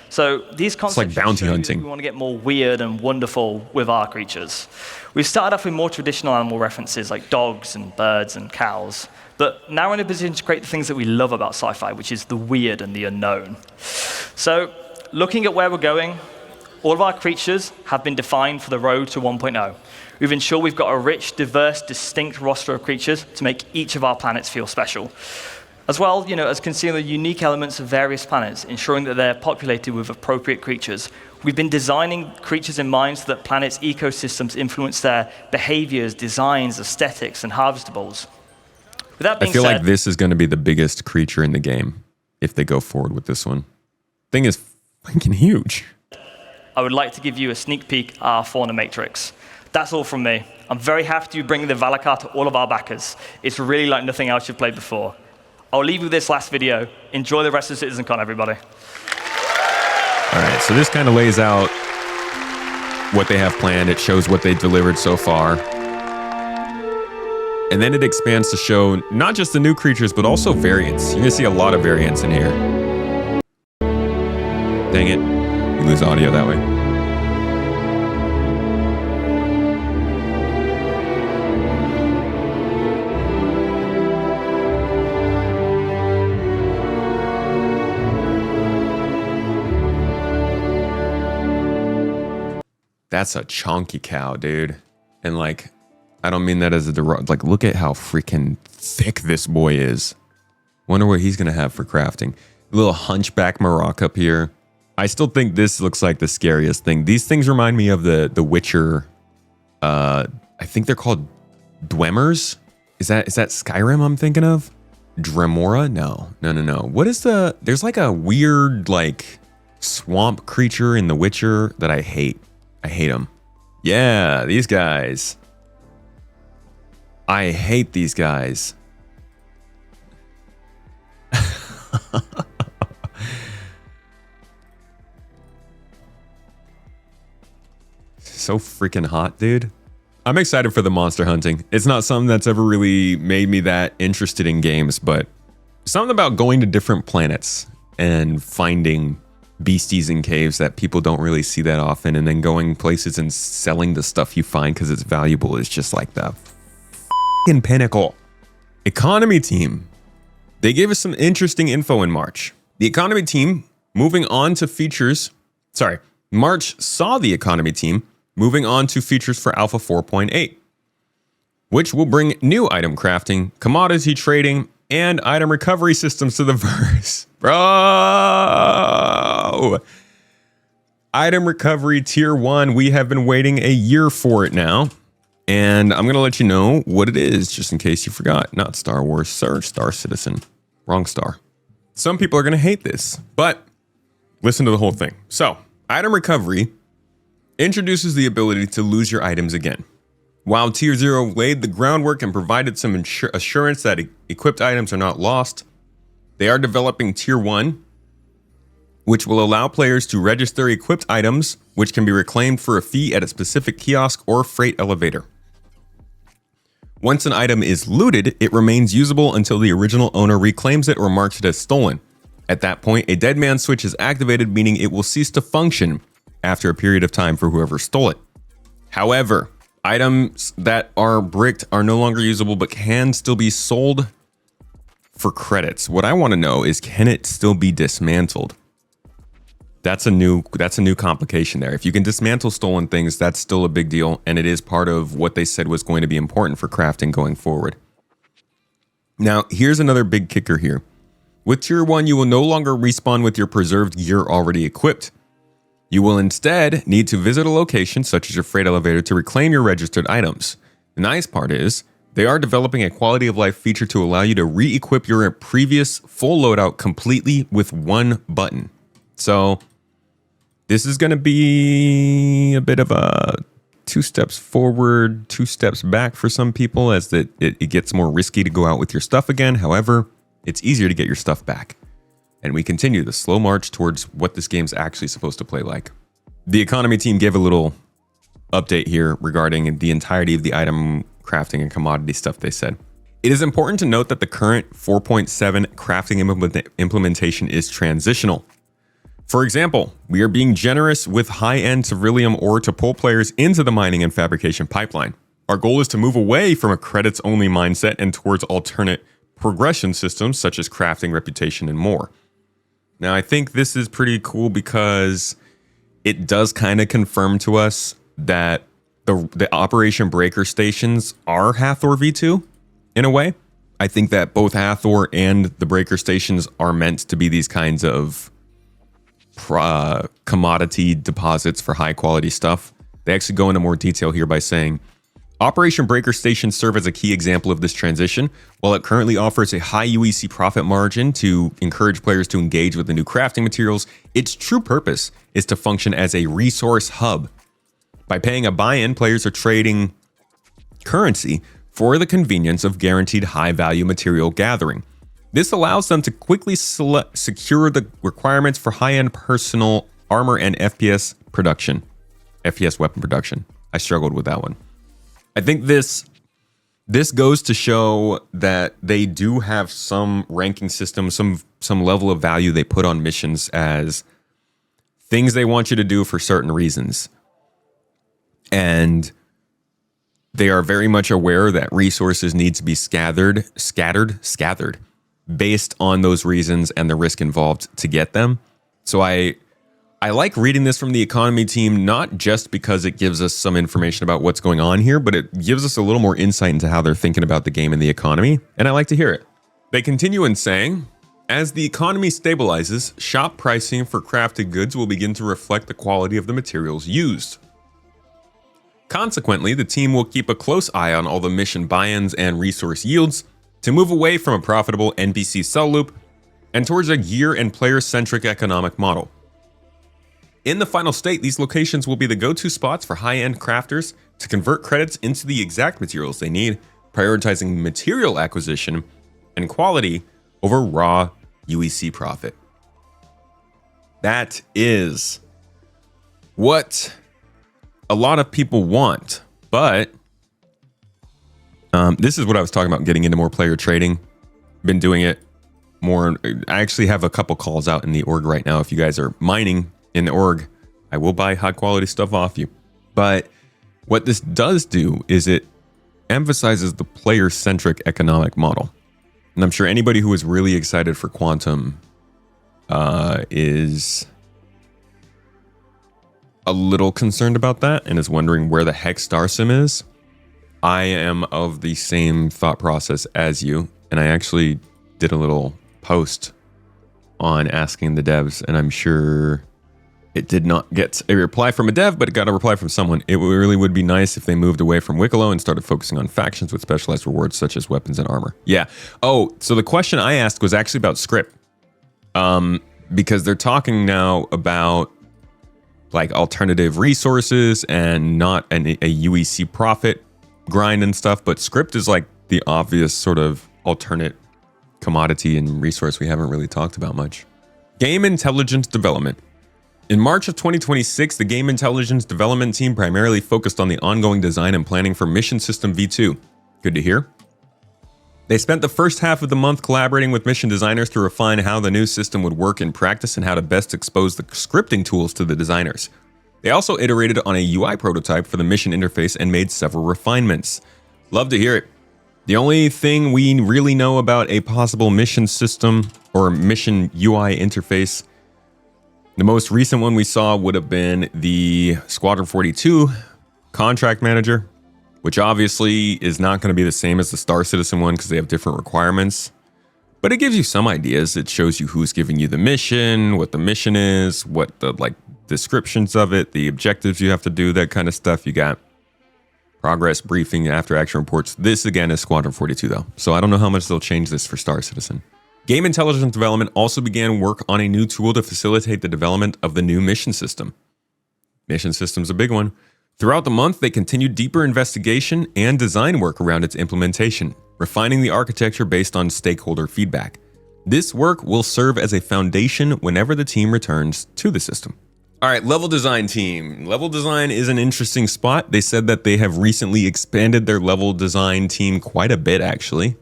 So these concepts like bounty show you that hunting. we want to get more weird and wonderful with our creatures. We've started off with more traditional animal references like dogs and birds and cows, but now we're in a position to create the things that we love about sci-fi, which is the weird and the unknown. So looking at where we're going, all of our creatures have been defined for the road to 1.0. We've ensured we've got a rich, diverse, distinct roster of creatures to make each of our planets feel special. As well, as considering the unique elements of various planets, ensuring that they're populated with appropriate creatures. We've been designing creatures in mind so that planets' ecosystems influence their behaviors, designs, aesthetics, and harvestables. With that being I feel said, like this is going to be the biggest creature in the game if they go forward with this one. Thing is fucking huge. I would like to give you a sneak peek at our fauna matrix. That's all from me. I'm very happy to be bringing the Valakar to all of our backers. It's really like nothing else you've played before. I'll leave you with this last video. Enjoy the rest of CitizenCon, everybody. All right, so this kind of lays out what they have planned. It shows what they delivered so far. And then it expands to show not just the new creatures, but also variants. You're going to see a lot of variants in here. Dang it. We lose audio that way. That's a chunky cow, dude. And like, I don't mean that as a like, look at how freaking thick this boy is. Wonder what he's gonna have for crafting. A little hunchback Maroc up here. I still think this looks like the scariest thing. These things remind me of the Witcher. I think they're called Dwemmers. Is that Skyrim I'm thinking of? Dremora? No. What is there's like a weird like swamp creature in The Witcher that I hate. I hate them. Yeah, these guys. I hate these guys. So freaking hot, dude. I'm excited for the monster hunting. It's not something that's ever really made me that interested in games, but something about going to different planets and finding beasties in caves that people don't really see that often, and then going places and selling the stuff you find because it's valuable is just like the f***ing pinnacle. Economy team. They gave us some interesting info in March. The economy team moving on to features. March saw the economy team moving on to features for Alpha 4.8, which will bring new item crafting, commodity trading, and item recovery systems to the verse. Bro! Item recovery tier 1. We have been waiting a year for it now. And I'm going to let you know what it is, just in case you forgot. Not Star Wars, sir. Star Citizen. Wrong star. Some people are going to hate this, but listen to the whole thing. So, item recovery introduces the ability to lose your items again. While Tier 0 laid the groundwork and provided some assurance that equipped items are not lost, they are developing Tier 1, which will allow players to register equipped items, which can be reclaimed for a fee at a specific kiosk or freight elevator. Once an item is looted, it remains usable until the original owner reclaims it or marks it as stolen. At that point, a dead man switch is activated, meaning it will cease to function after a period of time for whoever stole it. However, items that are bricked are no longer usable but can still be sold for credits. What I want to know is, can it still be dismantled? That's a new complication there. If you can dismantle stolen things, that's still a big deal, and it is part of what they said was going to be important for crafting going forward. Now, here's another big kicker here. With Tier 1, you will no longer respawn with your preserved gear already equipped. You will instead need to visit a location, such as your freight elevator, to reclaim your registered items. The nice part is, they are developing a quality of life feature to allow you to re-equip your previous full loadout completely with one button. So, this is going to be a bit of a 2 steps forward, 2 steps back for some people, as it gets more risky to go out with your stuff again. However, it's easier to get your stuff back. And we continue the slow march towards what this game's actually supposed to play like. The economy team gave a little update here regarding the entirety of the item crafting and commodity stuff they said. It is important to note that the current 4.7 crafting implementation is transitional. For example, we are being generous with high-end Ceruleum ore to pull players into the mining and fabrication pipeline. Our goal is to move away from a credits-only mindset and towards alternate progression systems such as crafting, reputation, and more. Now, I think this is pretty cool because it does kind of confirm to us that the Operation Breaker stations are Hathor V2 in a way. I think that both Hathor and the Breaker stations are meant to be these kinds of commodity deposits for high quality stuff. They actually go into more detail here by saying, Operation Breaker stations serve as a key example of this transition. While it currently offers a high UEC profit margin to encourage players to engage with the new crafting materials, its true purpose is to function as a resource hub. By paying a buy-in, players are trading currency for the convenience of guaranteed high-value material gathering. This allows them to quickly secure the requirements for high-end personal armor and FPS weapon production. I struggled with that one. I think this goes to show that they do have some ranking system, some level of value they put on missions as things they want you to do for certain reasons. And they are very much aware that resources need to be scattered based on those reasons and the risk involved to get them. So I like reading this from the economy team, not just because it gives us some information about what's going on here, but it gives us a little more insight into how they're thinking about the game and the economy, and I like to hear it. They continue in saying, as the economy stabilizes, shop pricing for crafted goods will begin to reflect the quality of the materials used. Consequently, the team will keep a close eye on all the mission buy-ins and resource yields to move away from a profitable NPC sell loop and towards a gear and player-centric economic model. In the final state, these locations will be the go-to spots for high-end crafters to convert credits into the exact materials they need, prioritizing material acquisition and quality over raw UEC profit. That is what a lot of people want, but this is what I was talking about, getting into more player trading. Been doing it more. I actually have a couple calls out in the org right now. If you guys are mining in the org, I will buy high quality stuff off you. But what this does do is it emphasizes the player-centric economic model. And I'm sure anybody who is really excited for Quantum is a little concerned about that and is wondering where the heck StarSim is. I am of the same thought process as you, and I actually did a little post on asking the devs, and I'm sure it did not get a reply from a dev, but it got a reply from someone. It really would be nice if they moved away from Wicklow and started focusing on factions with specialized rewards such as weapons and armor. Yeah. Oh, so the question I asked was actually about script. Because they're talking now about like alternative resources and not a UEC profit grind and stuff, but script is like the obvious sort of alternate commodity and resource we haven't really talked about much. Game intelligence development. In March of 2026, the Game Intelligence Development Team primarily focused on the ongoing design and planning for Mission System V2. Good to hear. They spent the first half of the month collaborating with mission designers to refine how the new system would work in practice and how to best expose the scripting tools to the designers. They also iterated on a UI prototype for the mission interface and made several refinements. Love to hear it. The only thing we really know about a possible mission system or mission UI interface, the most recent one we saw would have been the Squadron 42 contract manager, which obviously is not going to be the same as the Star Citizen one because they have different requirements. But it gives you some ideas. It shows you who's giving you the mission, what the mission is, what the like descriptions of it, the objectives you have to do, that kind of stuff. You got progress briefing, after action reports. This again is Squadron 42 though, so I don't know how much they'll change this for Star Citizen. Game Intelligence Development also began work on a new tool to facilitate the development of the new mission system. Mission system's a big one. Throughout the month, they continued deeper investigation and design work around its implementation, refining the architecture based on stakeholder feedback. This work will serve as a foundation whenever the team returns to the system. All right, level design team. Level design is an interesting spot. They said that they have recently expanded their level design team quite a bit, actually.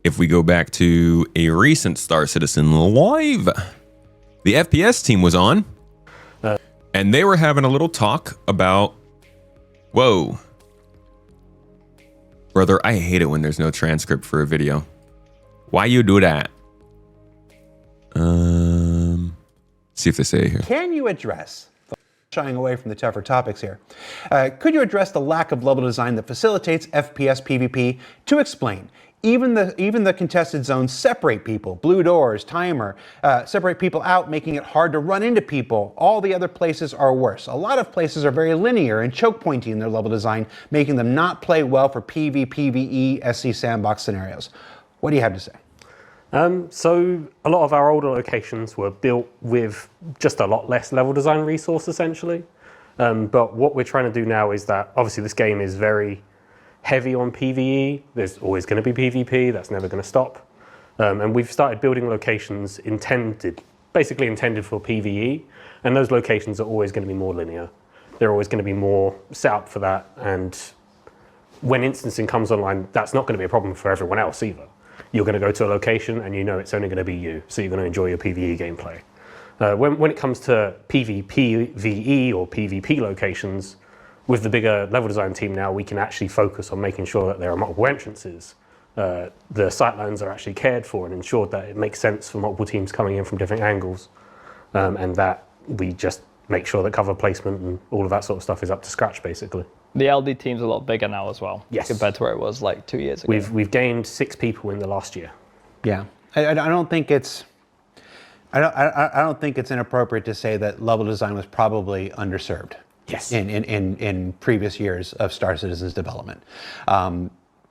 If we go back to a recent Star Citizen Live, the FPS team was on, and they were having a little talk about, whoa. Brother, I hate it when there's no transcript for a video. Why you do that? See if they say it here. Can you address, shying away from the tougher topics here, could you address the lack of level design that facilitates FPS PvP? To explain, even the contested zones separate people, blue doors, timer, separate people out, making it hard to run into people. All the other places are worse. A lot of places are very linear and choke pointy in their level design, making them not play well for PvP, PvE, SC sandbox scenarios. What do you have to say? So a lot of our older locations were built with just a lot less level design resource, essentially. But what we're trying to do now is that, obviously this game is very heavy on PvE. There's always going to be PvP. That's never going to stop. And we've started building locations basically intended for PvE. And those locations are always going to be more linear. They're always going to be more set up for that. And when instancing comes online, that's not going to be a problem for everyone else either. You're going to go to a location and you know it's only going to be you, so you're going to enjoy your PvE gameplay. When it comes to PvP, VE or PvP locations, with the bigger level design team now, we can actually focus on making sure that there are multiple entrances. The sightlines are actually cared for and ensured that it makes sense for multiple teams coming in from different angles, and that we just make sure that cover placement and all of that sort of stuff is up to scratch, basically. The LD team's a lot bigger now as well. Yes. Compared to where it was like 2 years ago. We've gained 6 people in the last year. Yeah, I don't think it's inappropriate to say that level design was probably underserved. Yes. In previous years of Star Citizen's development.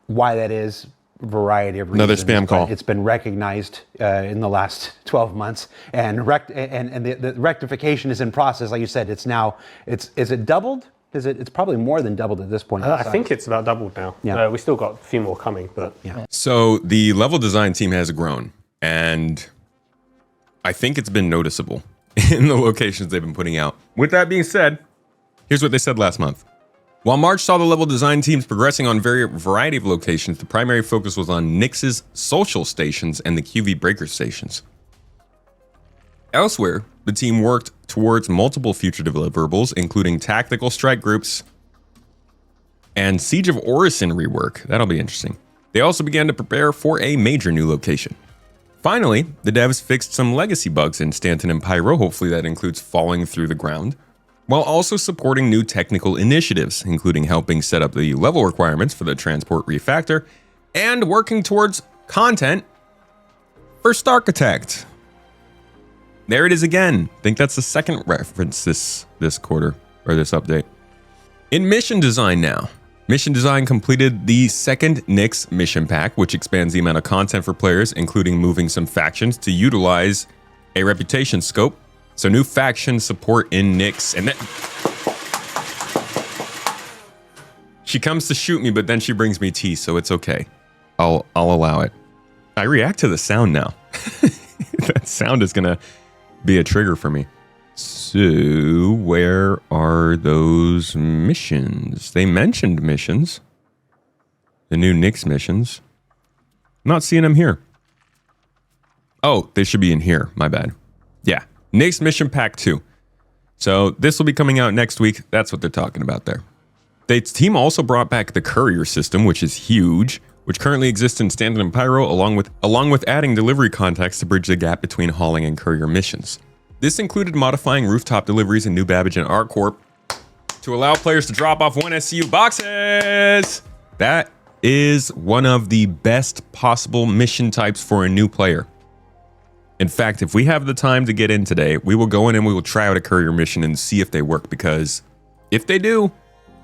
Why that is, variety of reasons. Another spam call. It's been recognized in the last 12 months, and the rectification is in process. Like you said, is it doubled? It's probably more than doubled at this point. I think it's about doubled now. Yeah. We still got a few more coming, but yeah. So the level design team has grown, and I think it's been noticeable in the locations they've been putting out. With that being said, here's what they said last month. While March saw the level design teams progressing on variety of locations, the primary focus was on Nyx's social stations and the QV breaker stations. Elsewhere, the team worked towards multiple future deliverables, including tactical strike groups and Siege of Orison rework. That'll be interesting. They also began to prepare for a major new location. Finally, the devs fixed some legacy bugs in Stanton and Pyro, hopefully that includes falling through the ground, while also supporting new technical initiatives, including helping set up the level requirements for the transport refactor and working towards content for Starkitect. There it is again. I think that's the second reference this quarter, or this update. In mission design now. Mission design completed the second Nyx mission pack, which expands the amount of content for players, including moving some factions to utilize a reputation scope. So new faction support in Nyx. And then she comes to shoot me, but then she brings me tea, so it's okay. I'll allow it. I react to the sound now. That sound is gonna be a trigger for me. So where are those missions? They mentioned missions. The new Nyx missions. I'm not seeing them here. Oh, they should be in here. My bad. Yeah. Nyx mission pack 2. So this will be coming out next week. That's what they're talking about there. The team also brought back the courier system, which is huge, which currently exists in Stanton and Pyro, along with adding delivery contacts to bridge the gap between hauling and courier missions. This included modifying rooftop deliveries in New Babbage and ArcCorp to allow players to drop off 1 SCU boxes. That is one of the best possible mission types for a new player. In fact, if we have the time to get in today, we will go in and we will try out a courier mission and see if they work, because if they do,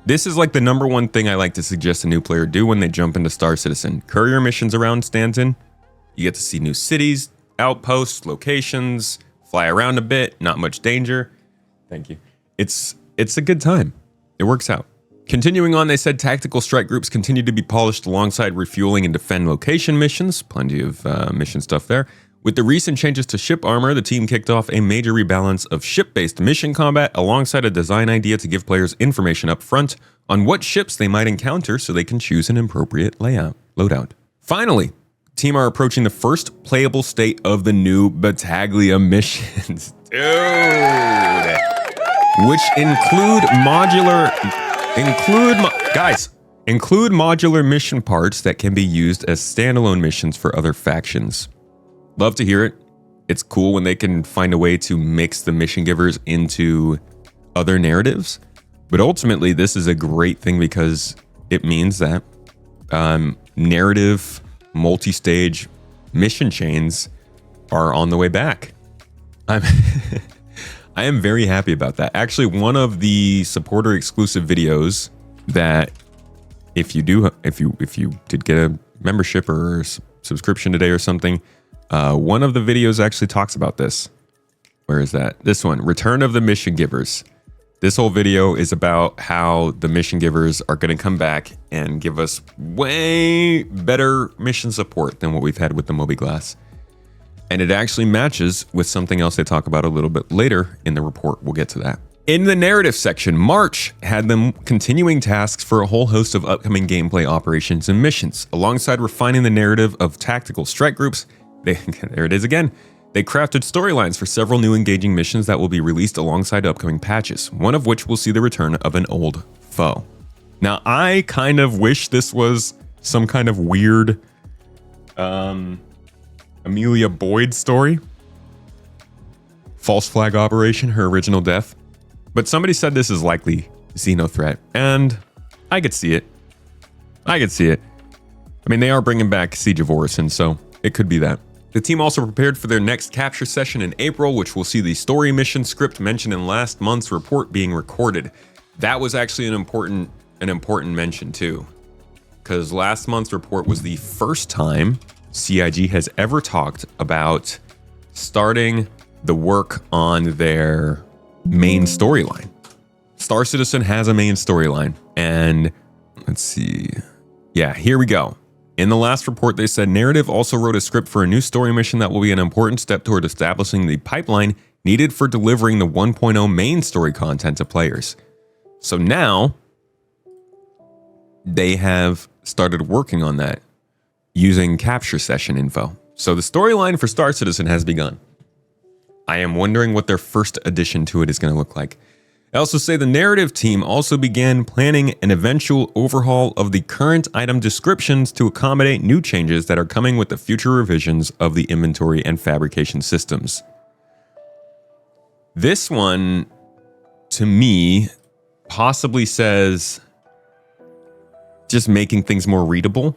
this is like the number one thing I like to suggest a new player do when they jump into Star Citizen. Courier missions around Stanton. You get to see new cities, outposts, locations, fly around a bit, not much danger. Thank you. It's a good time. It works out. Continuing on, they said tactical strike groups continue to be polished alongside refueling and defend location missions. Plenty of mission stuff there. With the recent changes to ship armor, the team kicked off a major rebalance of ship-based mission combat alongside a design idea to give players information up front on what ships they might encounter so they can choose an appropriate loadout. Finally, the team are approaching the first playable state of the new Battaglia missions. Dude! Which include modular mission parts that can be used as standalone missions for other factions. Love to hear it. It's cool when they can find a way to mix the mission givers into other narratives. But ultimately, this is a great thing because it means that narrative, multi-stage mission chains are on the way back. I am very happy about that. Actually, one of the supporter exclusive videos that if you did get a membership or subscription today or something, one of the videos actually talks about this. Where is that? This one, Return of the Mission Givers. This whole video is about how the mission givers are going to come back and give us way better mission support than what we've had with the Moby-Glass. And it actually matches with something else they talk about a little bit later in the report. We'll get to that. In the narrative section, March had them continuing tasks for a whole host of upcoming gameplay operations and missions. Alongside refining the narrative of tactical strike groups, there it is again. They crafted storylines for several new engaging missions that will be released alongside upcoming patches, one of which will see the return of an old foe. Now, I kind of wish this was some kind of weird Amelia Boyd story. False flag operation, her original death. But somebody said this is likely Xeno threat, and I could see it. I mean, they are bringing back Siege of Orison, so it could be that. The team also prepared for their next capture session in April, which will see the story mission script mentioned in last month's report being recorded. That was actually an important mention too, because last month's report was the first time CIG has ever talked about starting the work on their main storyline. Star Citizen has a main storyline, and let's see. Yeah, here we go. In the last report, they said Narrative also wrote a script for a new story mission that will be an important step toward establishing the pipeline needed for delivering the 1.0 main story content to players. So now they have started working on that using capture session info. So the storyline for Star Citizen has begun. I am wondering what their first addition to it is going to look like. I also say the narrative team also began planning an eventual overhaul of the current item descriptions to accommodate new changes that are coming with the future revisions of the inventory and fabrication systems. This one, to me, possibly says just making things more readable.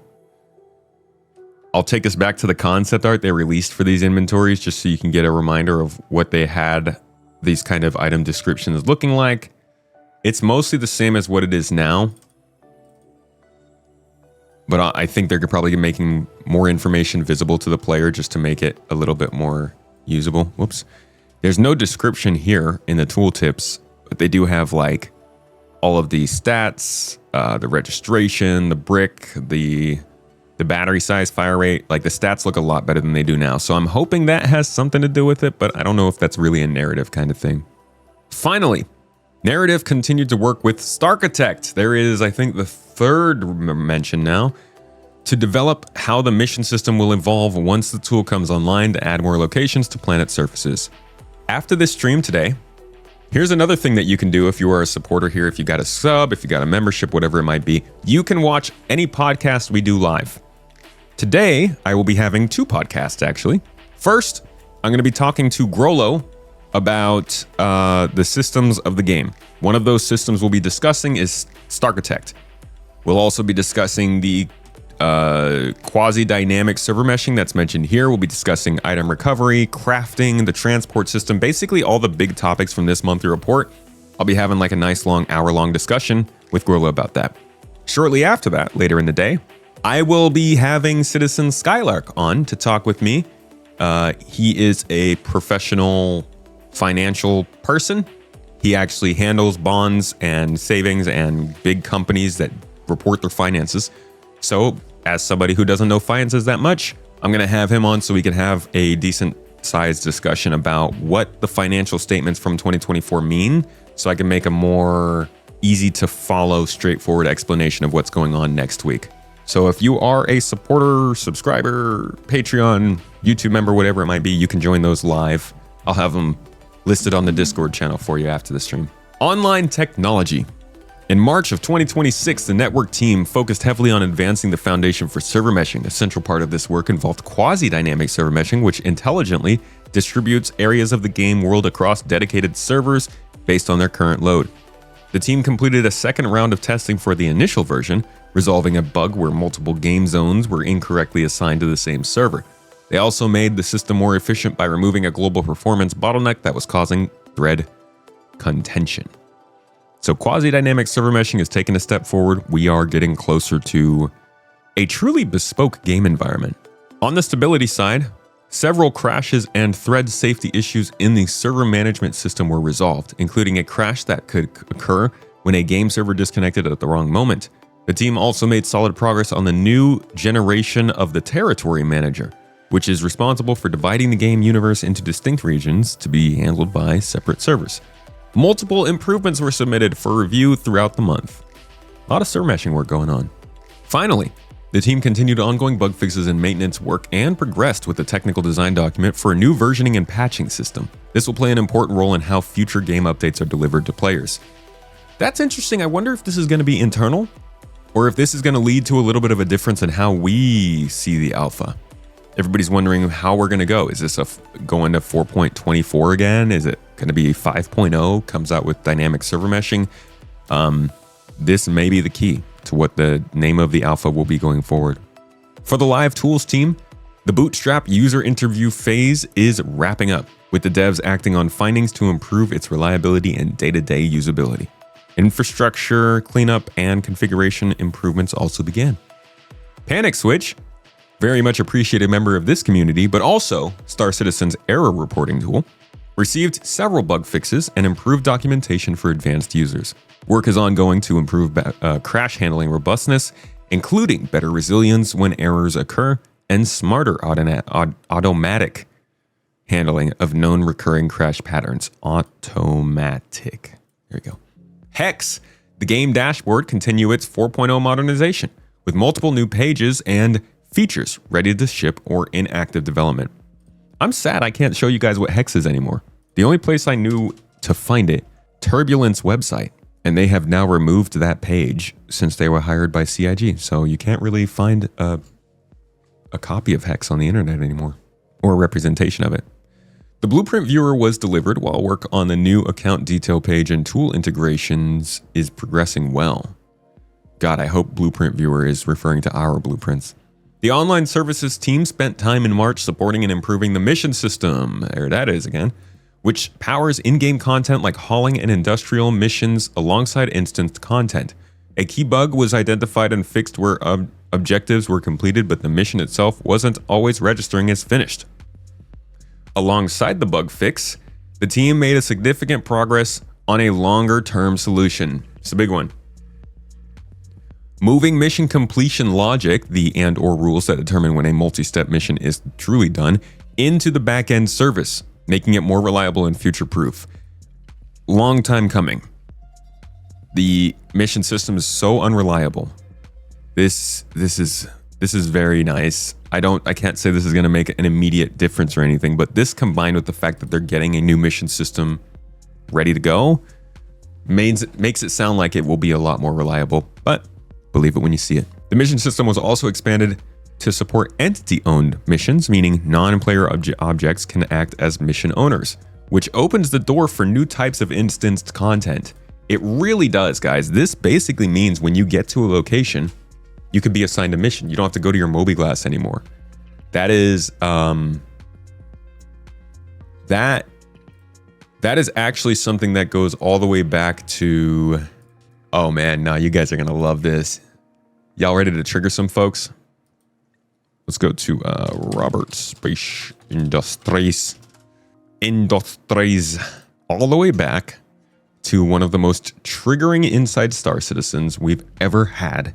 I'll take us back to the concept art they released for these inventories just so you can get a reminder of what they had these kind of item descriptions looking like. It's mostly the same as what it is now, but I think they're probably making more information visible to the player just to make it a little bit more usable. Whoops. There's no description here in the tooltips, but they do have like all of the stats, the registration, the brick, the battery size, fire rate. Like the stats look a lot better than they do now. So I'm hoping that has something to do with it, but I don't know if that's really a narrative kind of thing. Finally, Narrative continued to work with Starchitect. There is, I think, the third mention now, to develop how the mission system will evolve once the tool comes online to add more locations to planet surfaces. After this stream today, here's another thing that you can do if you are a supporter here. If you got a sub, if you got a membership, whatever it might be, you can watch any podcast we do live. Today, I will be having two podcasts, actually. First, I'm going to be talking to Grollo about the systems of the game. One of those systems we'll be discussing is Starchitect. We'll also be discussing the quasi-dynamic server meshing that's mentioned here. We'll be discussing item recovery, crafting, the transport system, basically all the big topics from this monthly report. I'll be having like a nice long hour-long discussion with Grollo about that. Shortly after that, later in the day, I will be having Citizen Skylark on to talk with me. He is a professional financial person. He actually handles bonds and savings and big companies that report their finances. So, as somebody who doesn't know finances that much, I'm going to have him on so we can have a decent sized discussion about what the financial statements from 2024 mean, so I can make a more easy to follow, straightforward explanation of what's going on next week. So if you are a supporter, subscriber, Patreon, YouTube member, whatever it might be, you can join those live. I'll have them listed on the Discord channel for you after the stream. Online technology. In March of 2026, the network team focused heavily on advancing the foundation for server meshing. A central part of this work involved quasi-dynamic server meshing, which intelligently distributes areas of the game world across dedicated servers based on their current load. The team completed a second round of testing for the initial version, resolving a bug where multiple game zones were incorrectly assigned to the same server. They also made the system more efficient by removing a global performance bottleneck that was causing thread contention. So quasi-dynamic server meshing is taking a step forward. We are getting closer to a truly bespoke game environment. On the stability side, several crashes and thread safety issues in the server management system were resolved, including a crash that could occur when a game server disconnected at the wrong moment. The team also made solid progress on the new generation of the Territory Manager, which is responsible for dividing the game universe into distinct regions to be handled by separate servers. Multiple improvements were submitted for review throughout the month. A lot of server meshing work going on. Finally, the team continued ongoing bug fixes and maintenance work and progressed with the technical design document for a new versioning and patching system. This will play an important role in how future game updates are delivered to players. That's interesting. I wonder if this is going to be internal or if this is going to lead to a little bit of a difference in how we see the alpha. Everybody's wondering how we're going to go. Is this going to 4.24 again? Is it going to be 5.0? Comes out with dynamic server meshing. This may be the key to what the name of the alpha will be going forward. For the live tools team, the Bootstrap user interview phase is wrapping up, with the devs acting on findings to improve its reliability and day-to-day usability. Infrastructure cleanup and configuration improvements also began. Panic Switch, very much appreciated member of this community, but also Star Citizen's error reporting tool, received several bug fixes and improved documentation for advanced users. Work is ongoing to improve crash handling robustness, including better resilience when errors occur and smarter automatic handling of known recurring crash patterns. Automatic. There you go. Hex, the game dashboard, continue its 4.0 modernization with multiple new pages and features ready to ship or in active development. I'm sad I can't show you guys what Hex is anymore. The only place I knew to find it, Turbulence website, and they have now removed that page since they were hired by CIG. So you can't really find a copy of Hex on the internet anymore, or a representation of it. The blueprint viewer was delivered while work on the new account detail page and tool integrations is progressing well. God, I hope blueprint viewer is referring to our blueprints. The online services team spent time in March supporting and improving the mission system, there that is again, which powers in-game content like hauling and industrial missions alongside instanced content. A key bug was identified and fixed where objectives were completed, but the mission itself wasn't always registering as finished. Alongside the bug fix, the team made a significant progress on a longer-term solution. It's a big one. Moving mission completion logic, the and/or rules that determine when a multi-step mission is truly done, into the back-end service, making it more reliable and future-proof. Long time coming. The mission system is so unreliable. This is very nice. I can't say this is going to make an immediate difference or anything, but this combined with the fact that they're getting a new mission system ready to go makes it sound like it will be a lot more reliable, but believe it when you see it. The mission system was also expanded to support entity-owned missions, meaning non-player objects can act as mission owners, which opens the door for new types of instanced content. It really does, guys. This basically means when you get to a location, you could be assigned a mission. You don't have to go to your mobiGlass anymore. That is that is actually something that goes all the way back to, oh man, now you guys are gonna love this. Y'all ready to trigger some folks? Let's go to Robert Space Industries, all the way back to one of the most triggering inside Star Citizens we've ever had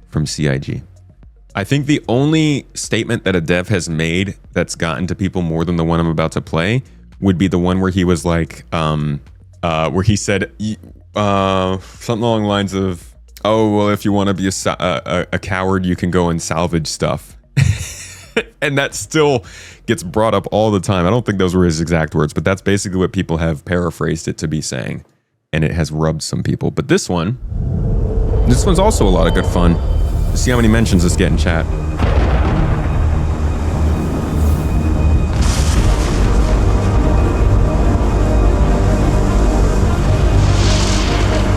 from CIG. I think the only statement that a dev has made that's gotten to people more than the one I'm about to play would be the one where he was like, where he said something along the lines of, "Oh, well, if you want to be a coward, you can go and salvage stuff." And that still gets brought up all the time. I don't think those were his exact words, but that's basically what people have paraphrased it to be saying. And it has rubbed some people. But this one's also a lot of good fun. Let's see how many mentions this get in chat.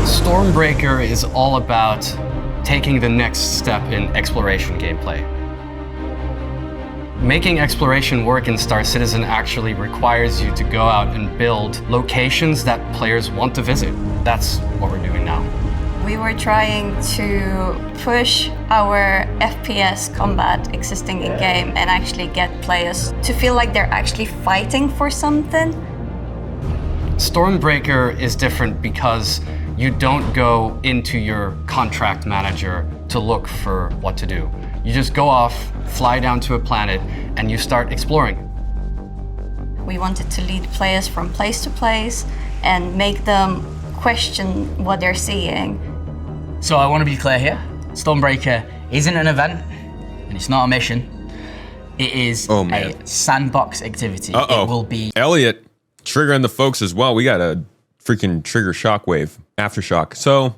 Stormbreaker is all about taking the next step in exploration gameplay. Making exploration work in Star Citizen actually requires you to go out and build locations that players want to visit. That's what we're doing now. We were trying to push our FPS combat existing in-game and actually get players to feel like they're actually fighting for something. Stormbreaker is different because you don't go into your contract manager to look for what to do. You just go off, fly down to a planet, and you start exploring. We wanted to lead players from place to place and make them question what they're seeing. So I want to be clear here. Stormbreaker isn't an event, and it's not a mission. It is a sandbox activity. It will be... Elliot, triggering the folks as well. We got a freaking trigger shockwave, aftershock. So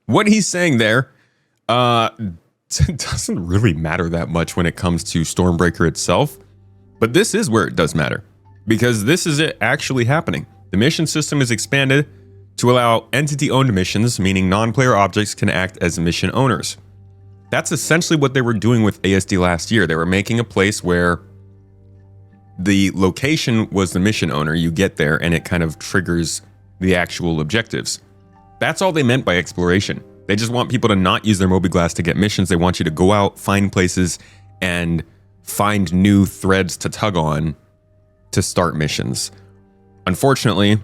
what he's saying there, it doesn't really matter that much when it comes to Stormbreaker itself, but this is where it does matter, because this is it actually happening. The mission system is expanded to allow entity-owned missions, meaning non-player objects can act as mission owners. That's essentially what they were doing with ASD last year. They were making a place where the location was the mission owner. You get there and it kind of triggers the actual objectives. That's all they meant by exploration. They just want people to not use their mobiGlass to get missions. They want you to go out, find places, and find new threads to tug on to start missions. Unfortunately,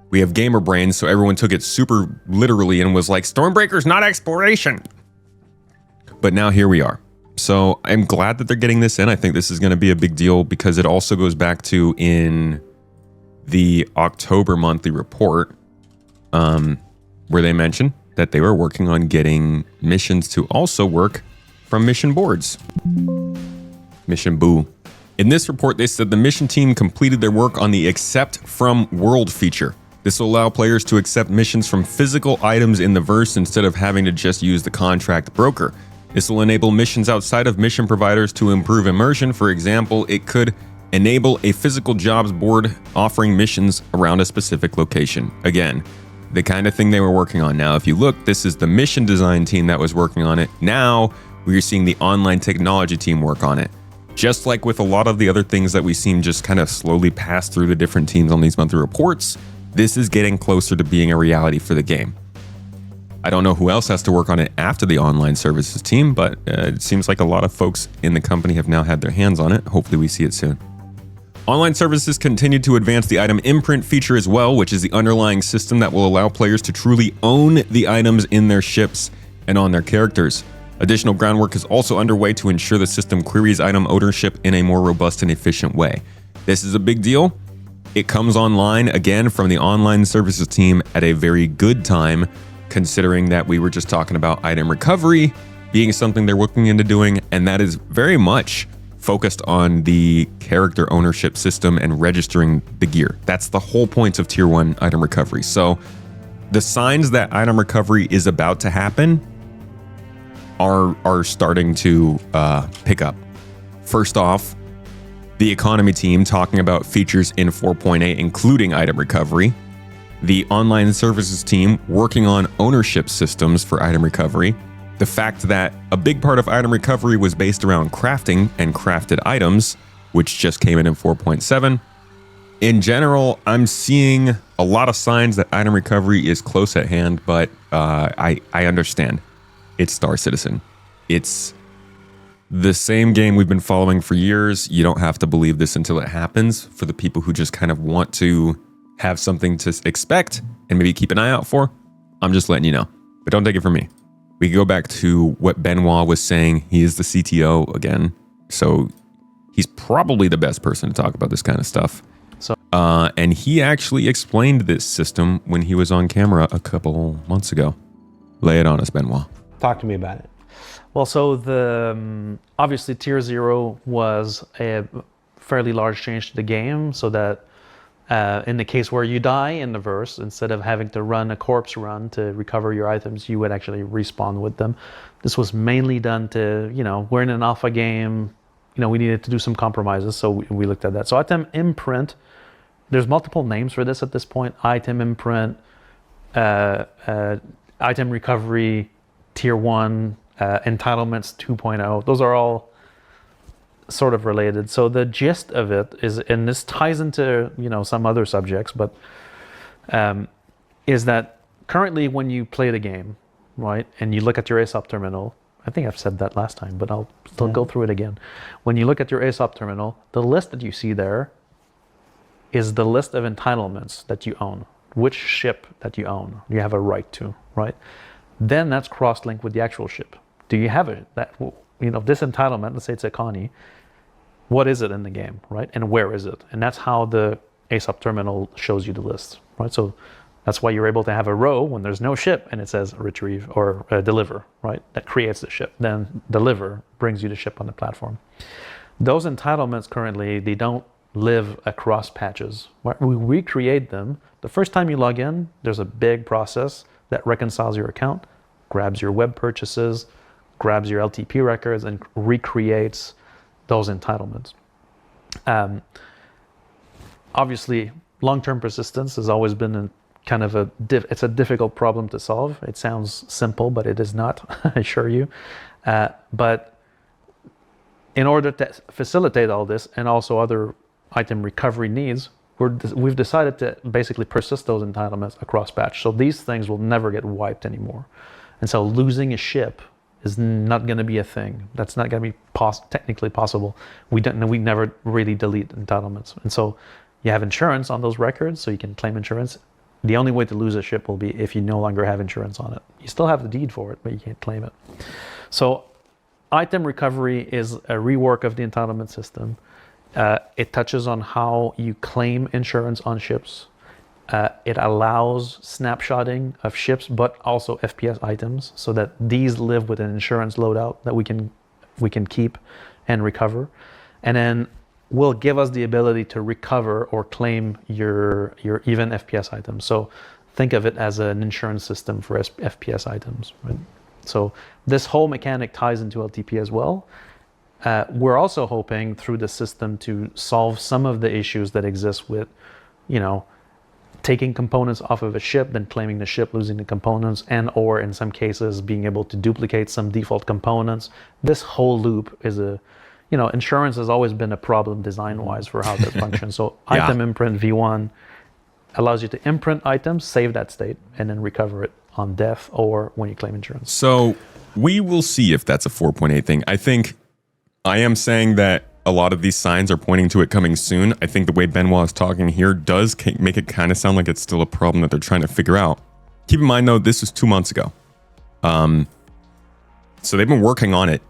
we have gamer brains, so everyone took it super literally and was like, Stormbreaker's not exploration. But now here we are. So I'm glad that they're getting this in. I think this is going to be a big deal because it also goes back to in the October monthly report, where they mentioned that they were working on getting missions to also work from mission boards. Mission Boo. In this report, they said the mission team completed their work on the Accept From World feature. This will allow players to accept missions from physical items in the verse instead of having to just use the contract broker. This will enable missions outside of mission providers to improve immersion. For example, it could enable a physical jobs board offering missions around a specific location. Again, the kind of thing they were working on. Now, if you look, this is the mission design team that was working on it. Now, we're seeing the online technology team work on it. Just like with a lot of the other things that we've seen just kind of slowly pass through the different teams on these monthly reports, this is getting closer to being a reality for the game. I don't know who else has to work on it after the online services team, but it seems like a lot of folks in the company have now had their hands on it. Hopefully we see it soon. Online services continue to advance the item imprint feature as well, which is the underlying system that will allow players to truly own the items in their ships and on their characters. Additional groundwork is also underway to ensure the system queries item ownership in a more robust and efficient way. This is a big deal. It comes online again from the online services team at a very good time, considering that we were just talking about item recovery being something they're looking into doing, and that is very much focused on the character ownership system and registering the gear. That's the whole point of Tier 1 item recovery. So the signs that item recovery is about to happen are starting to pick up. First off, the economy team talking about features in 4.8, including item recovery. The online services team working on ownership systems for item recovery. The fact that a big part of item recovery was based around crafting and crafted items, which just came in 4.7. In general, I'm seeing a lot of signs that item recovery is close at hand, but I understand. It's Star Citizen. It's the same game we've been following for years. You don't have to believe this until it happens. For the people who just kind of want to have something to expect and maybe keep an eye out for, I'm just letting you know. But don't take it from me. we go back to what Benoit was saying. He is the CTO again, so he's probably the best person to talk about this kind of stuff. And he actually explained this system when he was on camera a couple months ago. Lay it on us, Benoit. Talk to me about it. Well, so the obviously Tier 0 was a fairly large change to the game, so that in the case where you die in the verse, instead of having to run a corpse run to recover your items, you would actually respawn with them. This was mainly done to, we're in an alpha game, we needed to do some compromises, so we looked at that. So item imprint, there's multiple names for this at this point. Item imprint, item recovery, Tier 1, entitlements 2.0. Those are all sort of related. So the gist of it is, and this ties into some other subjects, but is that currently when you play the game, right, and you look at your ASOP terminal, I think I've said that last time, but I'll still go through it again. When you look at your ASOP terminal, the list that you see there is the list of entitlements that you own, which ship that you own, you have a right to, right? Then that's cross-linked with the actual ship. Do you have it? This entitlement, let's say it's a Connie, what is it in the game, right? And where is it? And that's how the ASOP terminal shows you the list, right? So that's why you're able to have a row when there's no ship and it says retrieve or deliver, right? That creates the ship. Then deliver brings you the ship on the platform. Those entitlements currently, they don't live across patches. We recreate them. The first time you log in, there's a big process that reconciles your account, grabs your web purchases, grabs your LTP records, and recreates those entitlements. Obviously, long-term persistence has always been it's a difficult problem to solve. It sounds simple, but it is not, I assure you. But in order to facilitate all this and also other item recovery needs, we've decided to basically persist those entitlements across patch. So these things will never get wiped anymore. And so losing a ship is not going to be a thing. That's not going to be technically possible. We never really delete entitlements. And so you have insurance on those records, so you can claim insurance. The only way to lose a ship will be if you no longer have insurance on it. You still have the deed for it, but you can't claim it. So item recovery is a rework of the entitlement system. It touches on how you claim insurance on ships. It allows snapshotting of ships, but also FPS items, so that these live with an insurance loadout that we can keep and recover, and then will give us the ability to recover or claim your even FPS items. So think of it as an insurance system for FPS items, right? So this whole mechanic ties into LTP as well. We're also hoping through the system to solve some of the issues that exist with, taking components off of a ship, then claiming the ship, losing the components, and or in some cases being able to duplicate some default components. This whole loop is insurance has always been a problem design-wise for how that functions. So item imprint V1 allows you to imprint items, save that state, and then recover it on death or when you claim insurance. So we will see if that's a 4.8 thing. I think I am saying that a lot of these signs are pointing to it coming soon. I think the way Benoit is talking here does make it kind of sound like it's still a problem that they're trying to figure out. Keep in mind, though, this was 2 months ago. So they've been working on it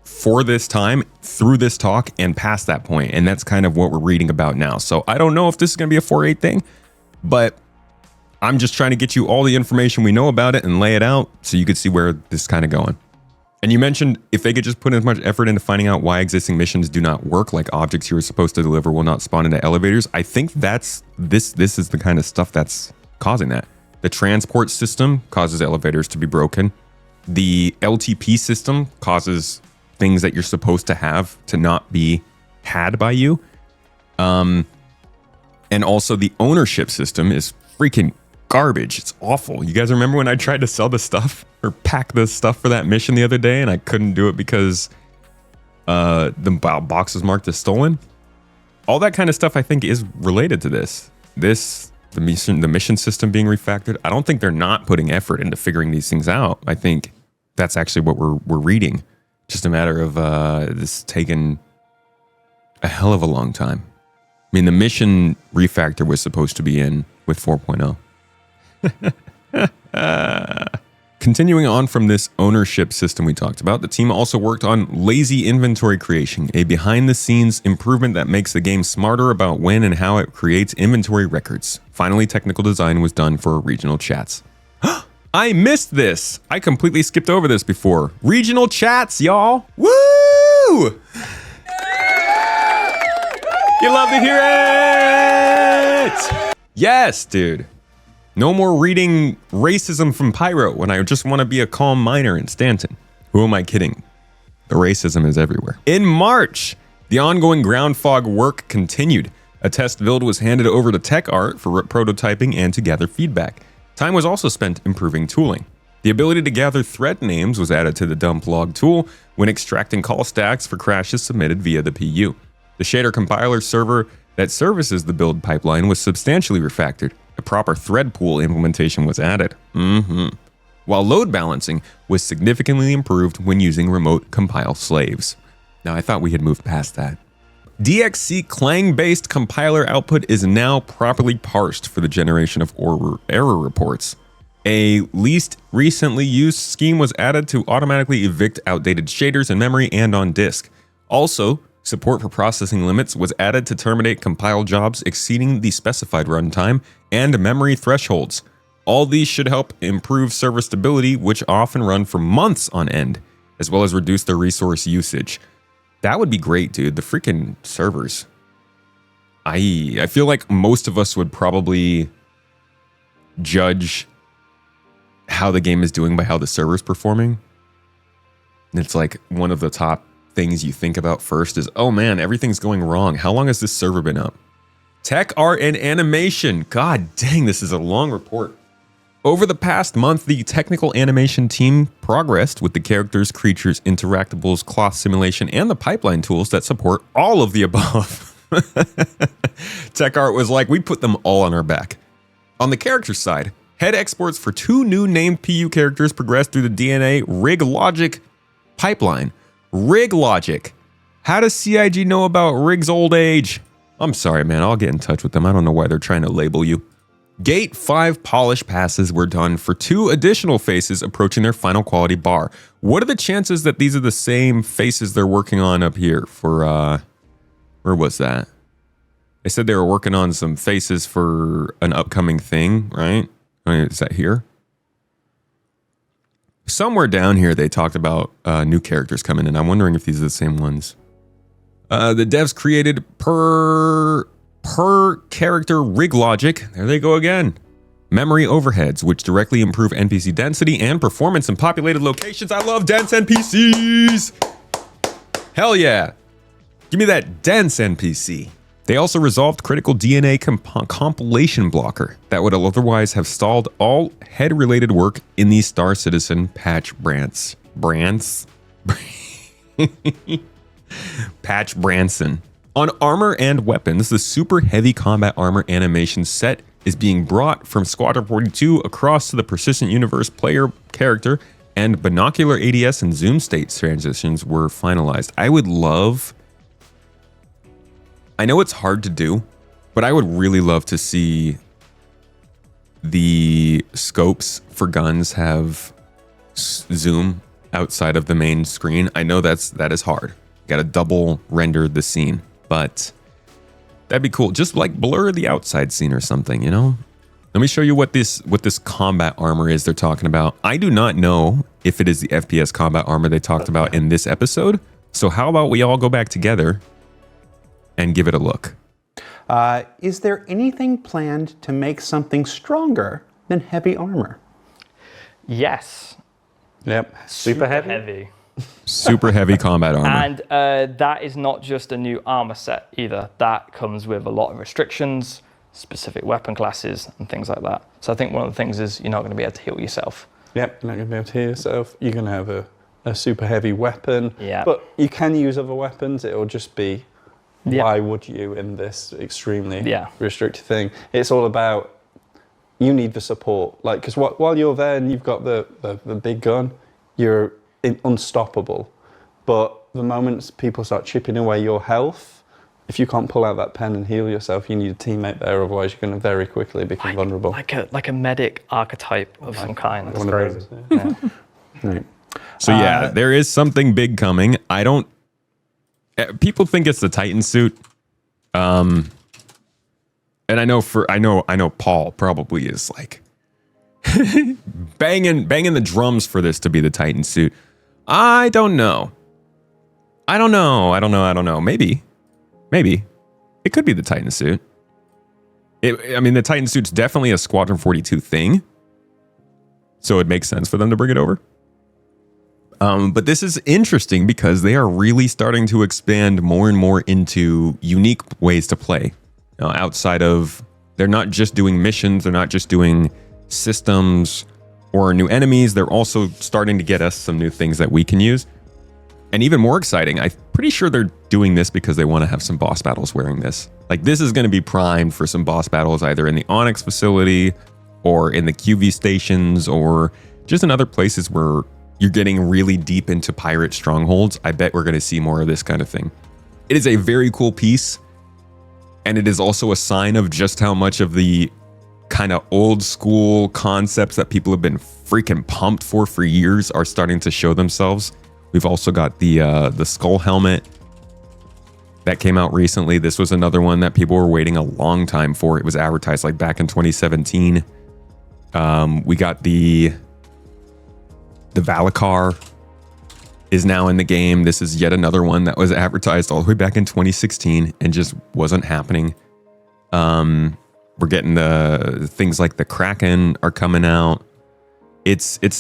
for this time, through this talk, and past that point. And that's kind of what we're reading about now. So I don't know if this is going to be a 4.8 thing, but I'm just trying to get you all the information we know about it and lay it out so you could see where this is kind of going. And you mentioned if they could just put as much effort into finding out why existing missions do not work, like objects you were supposed to deliver will not spawn into elevators. I think that's this is the kind of stuff that's causing that. The transport system causes elevators to be broken. The LTP system causes things that you're supposed to have to not be had by you. And also the ownership system is freaking garbage. It's awful. You guys remember when I tried to sell the stuff or pack the stuff for that mission the other day and I couldn't do it because the box was marked as stolen? All that kind of stuff I think is related to this. The mission system being refactored. I don't think they're not putting effort into figuring these things out. I think that's actually what we're reading. Just a matter of this taking a hell of a long time. I mean, the mission refactor was supposed to be in with 4.0. Continuing on from this ownership system we talked about, the team also worked on lazy inventory creation, a behind-the-scenes improvement that makes the game smarter about when and how it creates inventory records. Finally, technical design was done for regional chats. I missed this! I completely skipped over this before. Regional chats, y'all! Woo! You love to hear it! Yes, dude. No more reading racism from Pyro when I just want to be a calm miner in Stanton. Who am I kidding? The racism is everywhere. In March, the ongoing ground fog work continued. A test build was handed over to Tech Art for prototyping and to gather feedback. Time was also spent improving tooling. The ability to gather thread names was added to the dump log tool when extracting call stacks for crashes submitted via the PU. The shader compiler server that services the build pipeline was substantially refactored. A proper thread pool implementation was added. While load balancing was significantly improved when using remote compile slaves. Now, I thought we had moved past that. DXC Clang-based compiler output is now properly parsed for the generation of error reports. A least recently used scheme was added to automatically evict outdated shaders in memory and on disk. Also, support for processing limits was added to terminate compile jobs exceeding the specified runtime and memory thresholds. All these should help improve server stability, which often run for months on end, as well as reduce their resource usage. That would be great, dude. The freaking servers. I feel like most of us would probably judge how the game is doing by how the server's performing. It's like one of the top things you think about first is, oh man, everything's going wrong. How long has this server been up? Tech art and animation. God dang, this is a long report. Over the past month, the technical animation team progressed with the characters, creatures, interactables, cloth simulation, and the pipeline tools that support all of the above. Tech art was like, we put them all on our back. On the character side, head exports for 2 new named PU characters progressed through the DNA rig logic pipeline. Rig logic. How does CIG know about Rig's old age? I'm sorry, man. I'll get in touch with them. I don't know why they're trying to label you. Gate 5 polish passes were done for 2 additional faces approaching their final quality bar. What are the chances that these are the same faces they're working on up here for, where was that? They said they were working on some faces for an upcoming thing, right? Is that here? Somewhere down here they talked about new characters coming in. I'm wondering if these are the same ones. The devs created per character rig logic. There they go again. Memory overheads, which directly improve NPC density and performance in populated locations. I love dense NPCs. Hell yeah. Give me that dense NPC. They also resolved critical DNA compilation blocker that would otherwise have stalled all head-related work in the Star Citizen patch brands. Patch Branson. On armor and weapons, the super heavy combat armor animation set is being brought from Squadron 42 across to the Persistent Universe player character, and binocular ADS and zoom state transitions were finalized. I know it's hard to do, but I would really love to see the scopes for guns have zoom outside of the main screen. I know that is hard. Got to double render the scene, but that'd be cool. Just like blur the outside scene or something, you know? Let me show you what this combat armor is they're talking about. I do not know if it is the FPS combat armor they talked about in this episode. So how about we all go back together and give it a look? Is there anything planned to make something stronger than heavy armor? Yes. Yep. Super heavy. Super heavy combat armor. And that is not just a new armor set either. That comes with a lot of restrictions, specific weapon classes, and things like that. So I think one of the things is you're not going to be able to heal yourself. Yep, you're not going to be able to heal yourself. You're going to have a super heavy weapon. Yeah. But you can use other weapons. It'll just be, why would you in this extremely restricted thing? It's all about, you need the support. Like, because while you're there and you've got the big gun, you're unstoppable. But the moment people start chipping away your health, if you can't pull out that pen and heal yourself, you need a teammate there, otherwise you're going to very quickly become vulnerable. Like a medic archetype of some kind. One of those. Yeah. Right. So yeah, there is something big coming. I don't. People think it's the Titan suit, and I know Paul probably is like banging the drums for this to be the Titan suit. I don't know. Maybe it could be the Titan suit. I mean, the Titan suit's definitely a Squadron 42 thing, so it makes sense for them to bring it over. But this is interesting because they are really starting to expand more and more into unique ways to play. Outside of, they're not just doing missions, they're not just doing systems or new enemies, they're also starting to get us some new things that we can use. And even more exciting, I'm pretty sure they're doing this because they want to have some boss battles wearing this. Like, this is going to be primed for some boss battles either in the Onyx facility or in the QV stations or just in other places where you're getting really deep into pirate strongholds. I bet we're going to see more of this kind of thing. It is a very cool piece, and it is also a sign of just how much of the kind of old school concepts that people have been freaking pumped for years are starting to show themselves. We've also got the skull helmet that came out recently. This was another one that people were waiting a long time for. It was advertised like back in 2017. We got the Valacar is now in the game. This is yet another one that was advertised all the way back in 2016 and just wasn't happening. We're getting the things like the Kraken are coming out. They're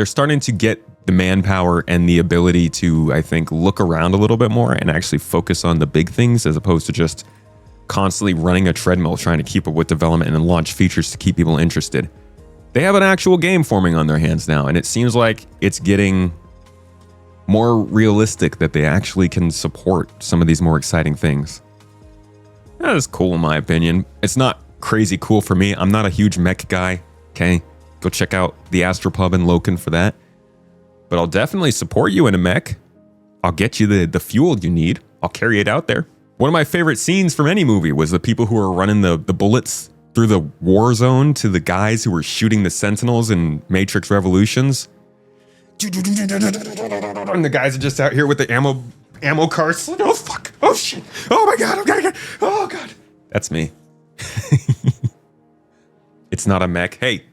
starting to get the manpower and the ability to, I think, look around a little bit more and actually focus on the big things as opposed to just constantly running a treadmill trying to keep up with development and launch features to keep people interested. They have an actual game forming on their hands now, and it seems like it's getting more realistic that they actually can support some of these more exciting things. That is cool in my opinion. It's not crazy cool for me. I'm not a huge mech guy, okay? Go check out the Astropub in Loken for that. But I'll definitely support you in a mech. I'll get you the fuel you need. I'll carry it out there. One of my favorite scenes from any movie was the people who were running the bullets through the war zone to the guys who were shooting the Sentinels in Matrix Revolutions. And the guys are just out here with the ammo carts. Oh, fuck. Oh, shit. Oh, my God. Oh, God. That's me. It's not a mech. Hey,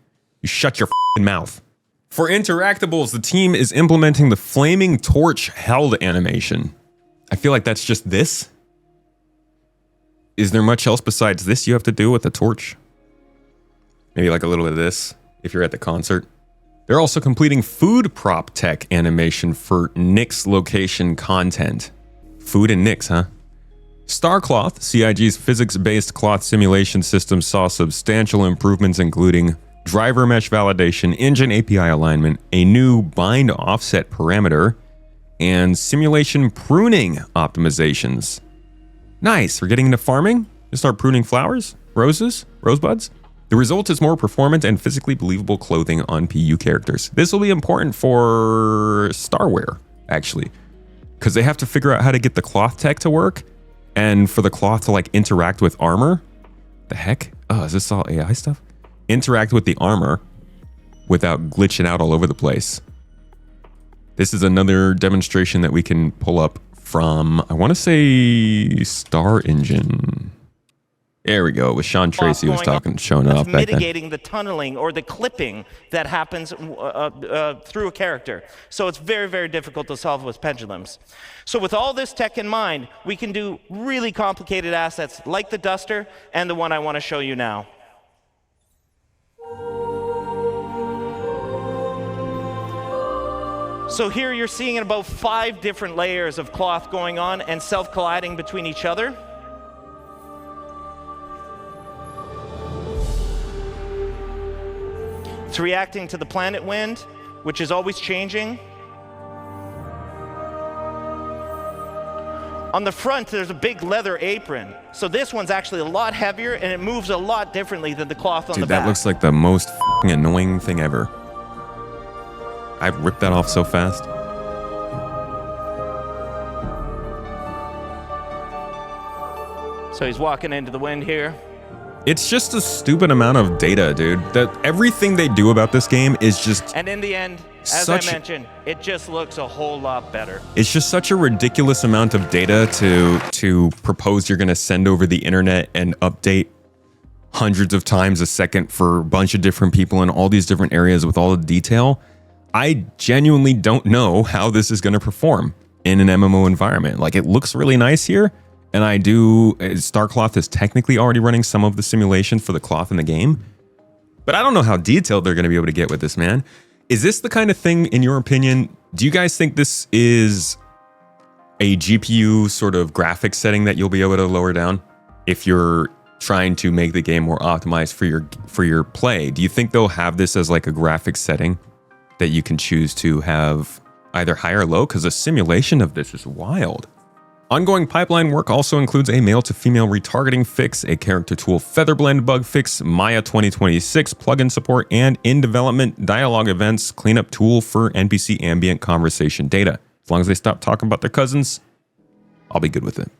you shut your f***ing mouth. For interactables, the team is implementing the flaming torch held animation. I feel like that's just this. Is there much else besides this you have to do with the torch? Maybe like a little bit of this if you're at the concert. They're also completing food prop tech animation for Nick's location content. Food and Nick's, huh? Starcloth, CIG's physics-based cloth simulation system, saw substantial improvements including driver mesh validation, engine API alignment, a new bind offset parameter, and simulation pruning optimizations. Nice, we're getting into farming? You start pruning flowers, rosebuds? The result is more performant and physically believable clothing on PU characters. This will be important for Starware, actually, because they have to figure out how to get the cloth tech to work and for the cloth to like interact with armor. The heck? Oh, is this all AI stuff? Interact with the armor without glitching out all over the place. This is another demonstration that we can pull up from, I want to say, Star Engine. There we go. It was Sean Tracy who was showing it off back then. Mitigating the tunneling or the clipping that happens through a character. So it's very, very difficult to solve with pendulums. So with all this tech in mind, we can do really complicated assets like the Duster and the one I want to show you now. So here you're seeing about 5 different layers of cloth going on and self-colliding between each other. It's reacting to the planet wind, which is always changing. On the front, there's a big leather apron. So this one's actually a lot heavier and it moves a lot differently than the cloth on the back. Dude, that looks like the most f***ing annoying thing ever. I ripped that off so fast. So he's walking into the wind here. It's just a stupid amount of data, dude. That everything they do about this game is just... And in the end, as I mentioned, it just looks a whole lot better. It's just such a ridiculous amount of data to propose you're going to send over the internet and update hundreds of times a second for a bunch of different people in all these different areas with all the detail. I genuinely don't know how this is going to perform in an MMO environment. Like, it looks really nice here. And Starcloth is technically already running some of the simulation for the cloth in the game. But I don't know how detailed they're going to be able to get with this, man. Is this the kind of thing, in your opinion, do you guys think this is a GPU sort of graphics setting that you'll be able to lower down if you're trying to make the game more optimized for your play? Do you think they'll have this as like a graphics setting that you can choose to have either high or low? Because a simulation of this is wild. Ongoing pipeline work also includes a male-to-female retargeting fix, a character tool featherblend bug fix, Maya 2026 plugin support, and in-development dialogue events cleanup tool for NPC ambient conversation data. As long as they stop talking about their cousins, I'll be good with it.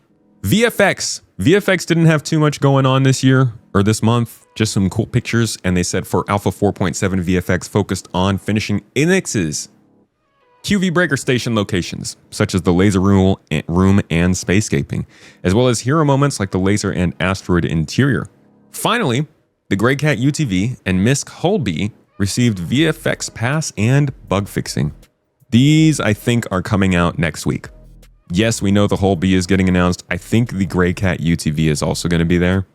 VFX. VFX didn't have too much going on this year, or this month, just some cool pictures, and they said for Alpha 4.7 VFX focused on finishing Enix's QV breaker station locations, such as the laser room and spacescaping, as well as hero moments like the laser and asteroid interior. Finally, the Grey Cat UTV and Misk Holby received VFX pass and bug fixing. These, I think, are coming out next week. Yes, we know the Holby is getting announced. I think the Grey Cat UTV is also going to be there,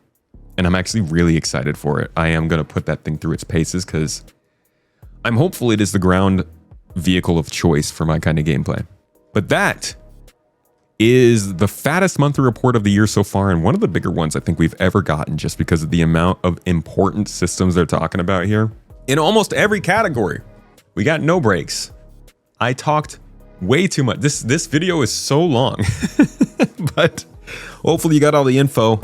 and I'm actually really excited for it. I am going to put that thing through its paces because I'm hopeful it is the ground vehicle of choice for my kind of gameplay. But that is the fattest monthly report of the year so far, and one of the bigger ones I think we've ever gotten, just because of the amount of important systems they're talking about here. In almost every category, we got no breaks. I talked way too much. This video is so long, but hopefully you got all the info.